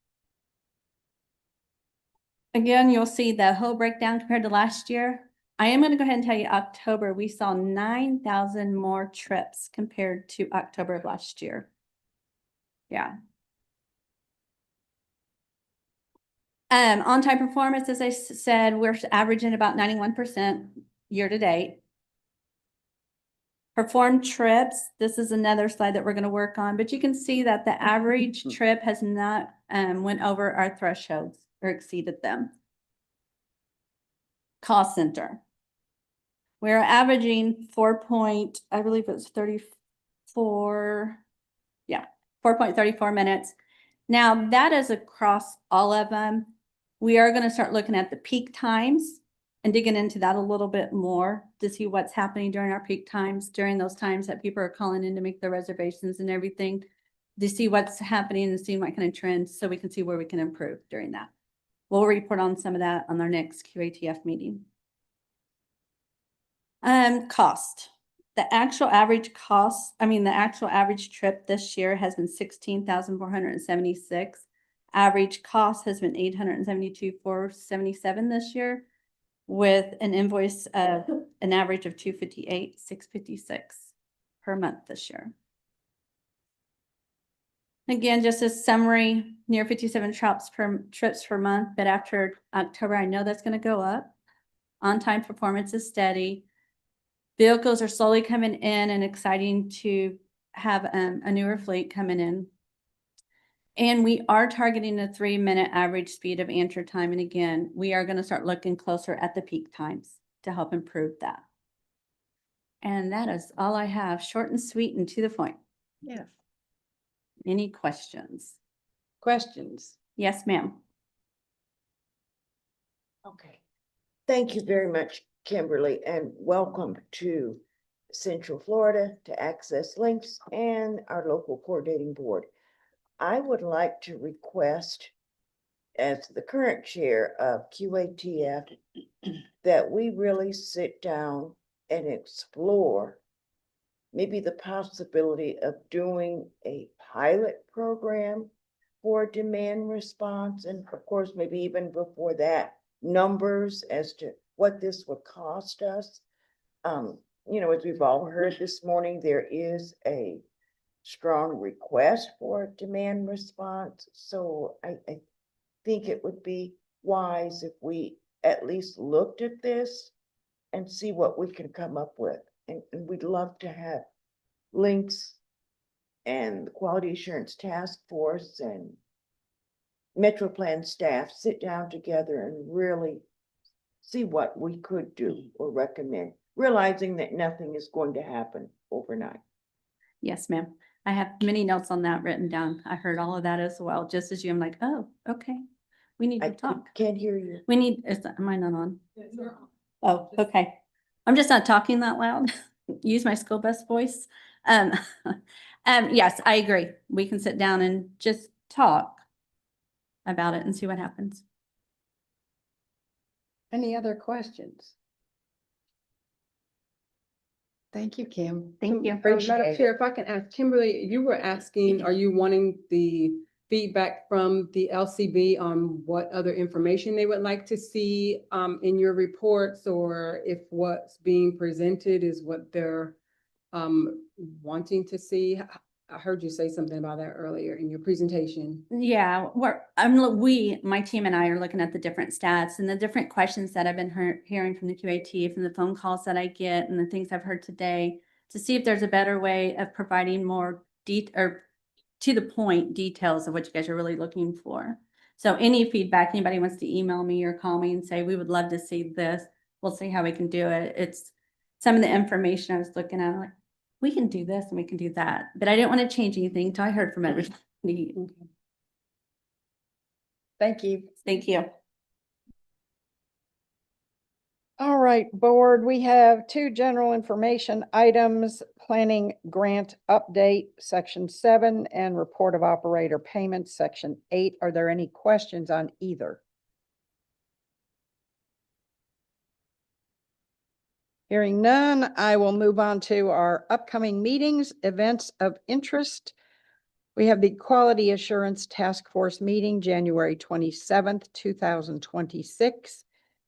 [SPEAKER 22] Again, you'll see the whole breakdown compared to last year. I am going to go ahead and tell you October, we saw 9,000 more trips compared to October of last year. Yeah. On-time performance, as I said, we're averaging about 91% year to date. Performed trips, this is another slide that we're going to work on, but you can see that the average trip has not went over our thresholds or exceeded them. Call center. We're averaging I believe it's 34, yeah, 4.34 minutes. Now that is across all of them. We are going to start looking at the peak times and digging into that a little bit more to see what's happening during our peak times, during those times that people are calling in to make their reservations and everything, to see what's happening and see what kind of trends so we can see where we can improve during that. We'll report on some of that on our next QATF meeting. Cost. The actual average trip this year has been 16,476. Average cost has been 872,477 this year, with an invoice of an average of 258,656 per month this year. Again, just a summary, near 57 trips per month, but after October, I know that's going to go up. On-time performance is steady. Vehicles are slowly coming in, and exciting to have a newer fleet coming in. And we are targeting a 3-minute average speed of answer time. And again, we are going to start looking closer at the peak times to help improve that. And that is all I have, short and sweet and to the point.
[SPEAKER 2] Yes.
[SPEAKER 22] Any questions?
[SPEAKER 2] Questions?
[SPEAKER 22] Yes, ma'am.
[SPEAKER 6] Okay. Thank you very much, Kimberly, and welcome to Central Florida, to Access Links and our local coordinating board. I would like to request, as the current chair of QATF, that we really sit down and explore maybe the possibility of doing a pilot program for demand response. And of course, maybe even before that, numbers as to what this would cost us. You know, as we've all heard this morning, there is a strong request for demand response. So I think it would be wise if we at least looked at this and see what we can come up with. And we'd love to have Links and the Quality Assurance Task Force and Metro Plan staff sit down together and really see what we could do or recommend, realizing that nothing is going to happen overnight.
[SPEAKER 22] Yes, ma'am. I have many notes on that written down. I heard all of that as well, just as you. I'm like, oh, okay. We need to talk.
[SPEAKER 6] Can't hear you.
[SPEAKER 22] We need, am I not on? Oh, okay. I'm just not talking that loud. Use my school bus voice. Yes, I agree. We can sit down and just talk about it and see what happens.
[SPEAKER 2] Any other questions? Thank you, Kim.
[SPEAKER 22] Thank you.
[SPEAKER 5] Madam Chair, if I can ask, Kimberly, you were asking, are you wanting the feedback from the LCB on what other information they would like to see in your reports, or if what's being presented is what they're wanting to see? I heard you say something about that earlier in your presentation.
[SPEAKER 22] Yeah, my team and I are looking at the different stats and the different questions that I've been hearing from the QAT, from the phone calls that I get and the things I've heard today, to see if there's a better way of providing more to the point details of what you guys are really looking for. So any feedback, anybody wants to email me or call me and say, we would love to see this, we'll see how we can do it. It's some of the information I was looking at, like, we can do this and we can do that, but I didn't want to change anything until I heard from everybody.
[SPEAKER 2] Thank you.
[SPEAKER 22] Thank you.
[SPEAKER 2] All right, board, we have 2 general information items: planning grant update, section 7, and report of operator payments, section 8. Are there any questions on either? Hearing none, I will move on to our upcoming meetings, events of interest. We have the Quality Assurance Task Force meeting, January 27th, 2026,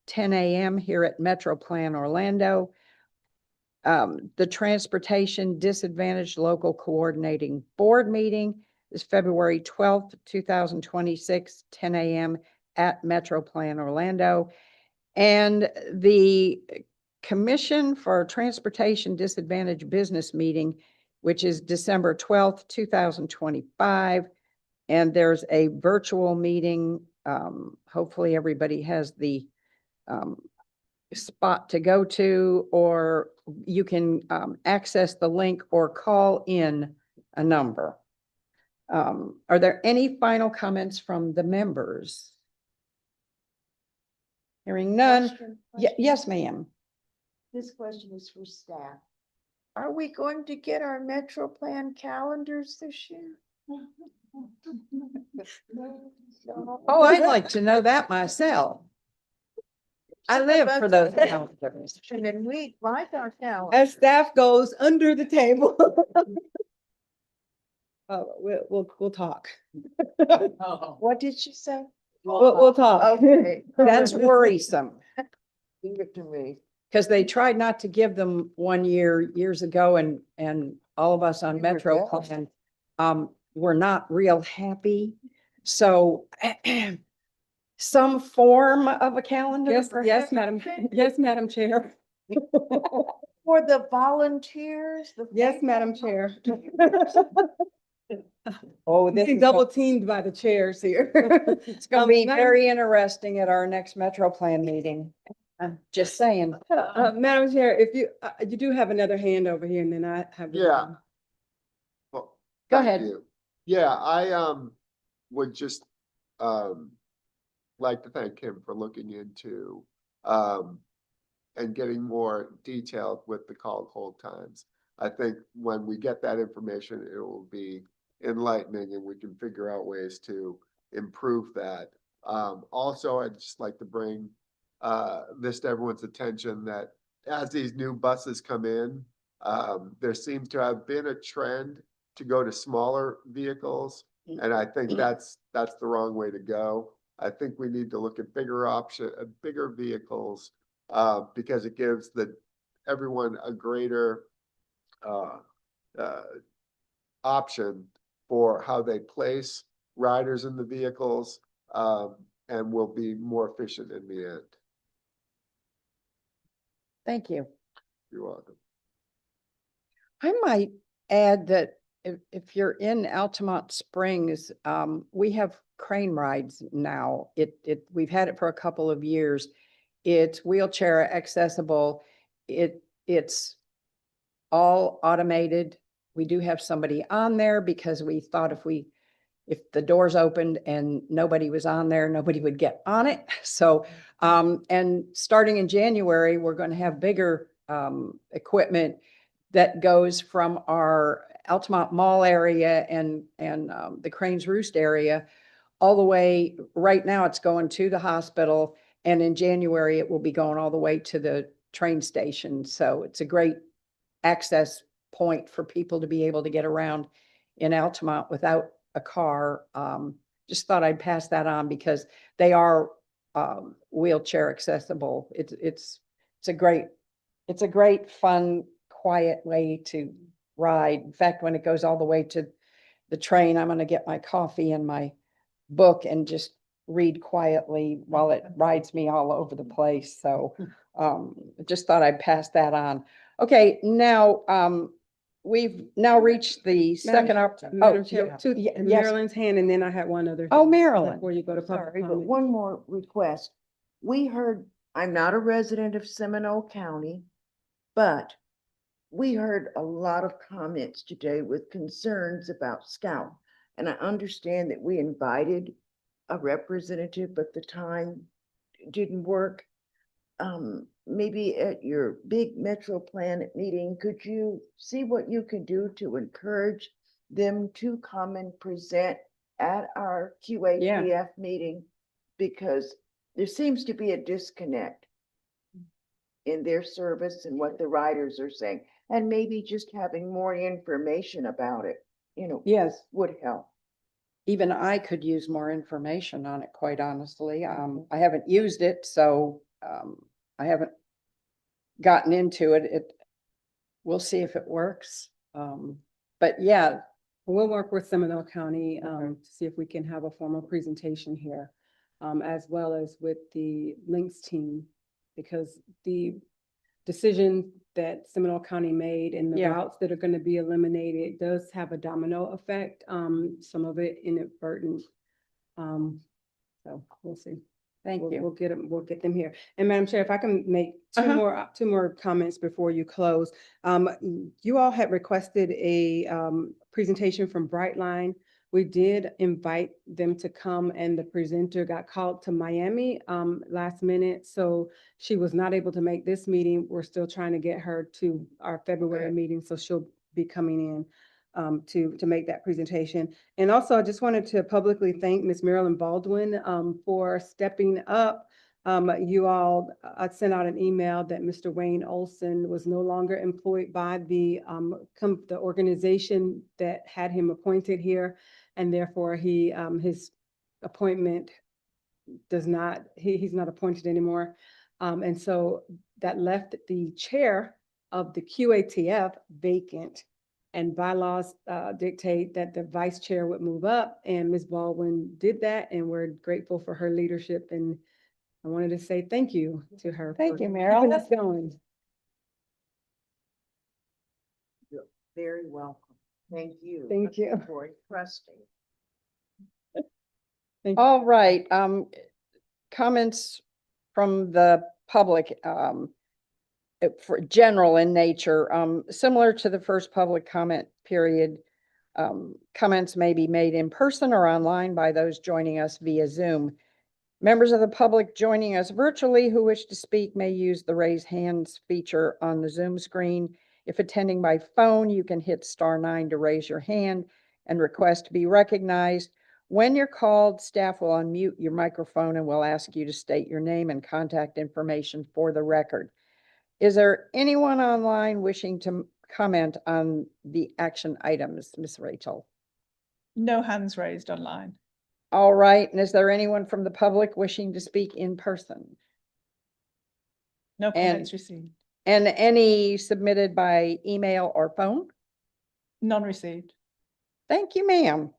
[SPEAKER 2] 10 a.m. here at Metro Plan Orlando. The Transportation Disadvantaged Local Coordinating Board meeting is February 12th, 2026, 10 a.m. at Metro Plan Orlando. And the Commission for Transportation Disadvantaged Business meeting, which is December 12th, 2025. And there's a virtual meeting. Hopefully everybody has the spot to go to, or you can access the link or call in a number. Are there any final comments from the members? Hearing none.
[SPEAKER 6] Question.
[SPEAKER 2] Yes, ma'am.
[SPEAKER 6] This question is for staff. Are we going to get our Metro Plan calendars this year?
[SPEAKER 2] Oh, I'd like to know that myself. I live for those calendars.
[SPEAKER 6] And then we like our calendar.
[SPEAKER 5] As staff goes under the table. Oh, we'll talk.
[SPEAKER 6] What did she say?
[SPEAKER 5] We'll talk.
[SPEAKER 6] Okay.
[SPEAKER 2] That's worrisome.
[SPEAKER 6] Leave it to me.
[SPEAKER 2] Because they tried not to give them 1 year, years ago, and all of us on Metro Plan were not real happy. So some form of a calendar.
[SPEAKER 5] Yes, Madam. Yes, Madam Chair.
[SPEAKER 6] For the volunteers?
[SPEAKER 5] Yes, Madam Chair.
[SPEAKER 2] Oh, this
[SPEAKER 5] Being
[SPEAKER 2] is
[SPEAKER 5] double teamed by the chairs here.
[SPEAKER 2] It's going to be very interesting at our next Metro Plan meeting. Just saying.
[SPEAKER 5] Madam Chair, if you do have another hand over here, and then I have.
[SPEAKER 7] Yeah. Well,
[SPEAKER 2] Go
[SPEAKER 7] thank
[SPEAKER 2] ahead.
[SPEAKER 7] you. Yeah, I would just like to thank him for looking into and getting more detailed with the call hold times. I think when we get that information, it will be enlightening and we can figure out ways to improve that. Also, I'd just like to bring this to everyone's attention that as these new buses come in, there seems to have been a trend to go to smaller vehicles. And I think that's the wrong way to go. I think we need to look at bigger vehicles, because it gives everyone a greater option for how they place riders in the vehicles, and will be more efficient in the end.
[SPEAKER 2] Thank you.
[SPEAKER 7] You're welcome.
[SPEAKER 2] I might add that if you're in Altamont Springs, we have crane rides now. We've had it for a couple of years. It's wheelchair accessible. It's all automated. We do have somebody on there because we thought if the doors opened and nobody was on there, nobody would get on it. So, and starting in January, we're going to have bigger equipment that goes from our Altamont Mall area and the Cranes Roost area all the way. Right now it's going to the hospital, and in January it will be going all the way to the train station. So it's a great access point for people to be able to get around in Altamont without a car. Just thought I'd pass that on because they are wheelchair accessible. It's a great, fun, quiet way to ride. In fact, when it goes all the way to the train, I'm going to get my coffee and my book and just read quietly while it rides me all over the place. So just thought I'd pass that on. Okay, now we've now reached the second up.
[SPEAKER 5] Madam Chair,
[SPEAKER 2] yes.
[SPEAKER 5] Marilyn's hand, and then I had one other.
[SPEAKER 2] Oh,
[SPEAKER 5] thing
[SPEAKER 2] Marilyn.
[SPEAKER 5] Before you go to public
[SPEAKER 6] Sorry, but
[SPEAKER 5] comment.
[SPEAKER 6] one more request. We heard, I'm not a resident of Seminole County, but we heard a lot of comments today with concerns about Scout. And I understand that we invited a representative, but the time didn't work. Maybe at your big Metro Plan meeting, could you see what you can do to encourage them to come and present at our QAPF meeting? Because there seems to be a disconnect in their service and what the riders are saying, and maybe just having more information about it,
[SPEAKER 2] Yes,
[SPEAKER 6] would help.
[SPEAKER 2] even I could use more information on it, quite honestly. I haven't used it, so I haven't gotten into it. We'll see if it works. But yeah,
[SPEAKER 5] We'll work with Seminole County to see if we can have a formal presentation here, as well as with the Links team, because the decision that Seminole County made and the
[SPEAKER 2] Yeah.
[SPEAKER 5] routes that are going to be eliminated does have a domino effect, some of it inadvertent. So we'll see.
[SPEAKER 2] Thank you.
[SPEAKER 5] We'll get them here. And Madam Chair, if I can make
[SPEAKER 2] Uh-huh.
[SPEAKER 5] two more comments before you close. You all had requested a presentation from Brightline. We did invite them to come and the presenter got called to Miami last minute. So she was not able to make this meeting. We're still trying to get her to our February meeting, so she'll be coming in to make that presentation. And also, I just wanted to publicly thank Ms. Marilyn Baldwin for stepping up. You all, I sent out an email that Mr. Wayne Olson was no longer employed by the organization that had him appointed here, and therefore he his appointment does not, he's not appointed anymore. And so that left the chair of the QATF vacant. And bylaws dictate that the vice chair would move up, and Ms. Baldwin did that, and we're grateful for her leadership. And I wanted to say thank you to her.
[SPEAKER 2] Thank you,
[SPEAKER 5] keeping
[SPEAKER 2] Marilyn.
[SPEAKER 5] us going.
[SPEAKER 6] You're very welcome. Thank you.
[SPEAKER 5] Thank you.
[SPEAKER 6] For trusting.
[SPEAKER 2] All right, comments from the public, for general in nature, similar to the first public comment period. Comments may be made in person or online by those joining us via Zoom. Members of the public joining us virtually who wish to speak may use the raise hands feature on the Zoom screen. If attending by phone, you can hit *9 to raise your hand and request to be recognized. When you're called, staff will unmute your microphone and will ask you to state your name and contact information for the record. Is there anyone online wishing to comment on the action items, Ms. Rachel?
[SPEAKER 19] No hands raised online.
[SPEAKER 2] All right, and is there anyone from the public wishing to speak in person?
[SPEAKER 19] No comments received.
[SPEAKER 2] And any submitted by email or phone?
[SPEAKER 19] None received.
[SPEAKER 2] Thank you, ma'am.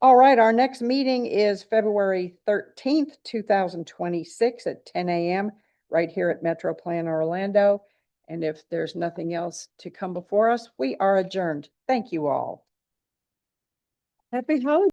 [SPEAKER 2] All right, our next meeting is February 13th, 2026 at 10 a.m. right here at Metro Plan Orlando. And if there's nothing else to come before us, we are adjourned. Thank you all. Happy holidays.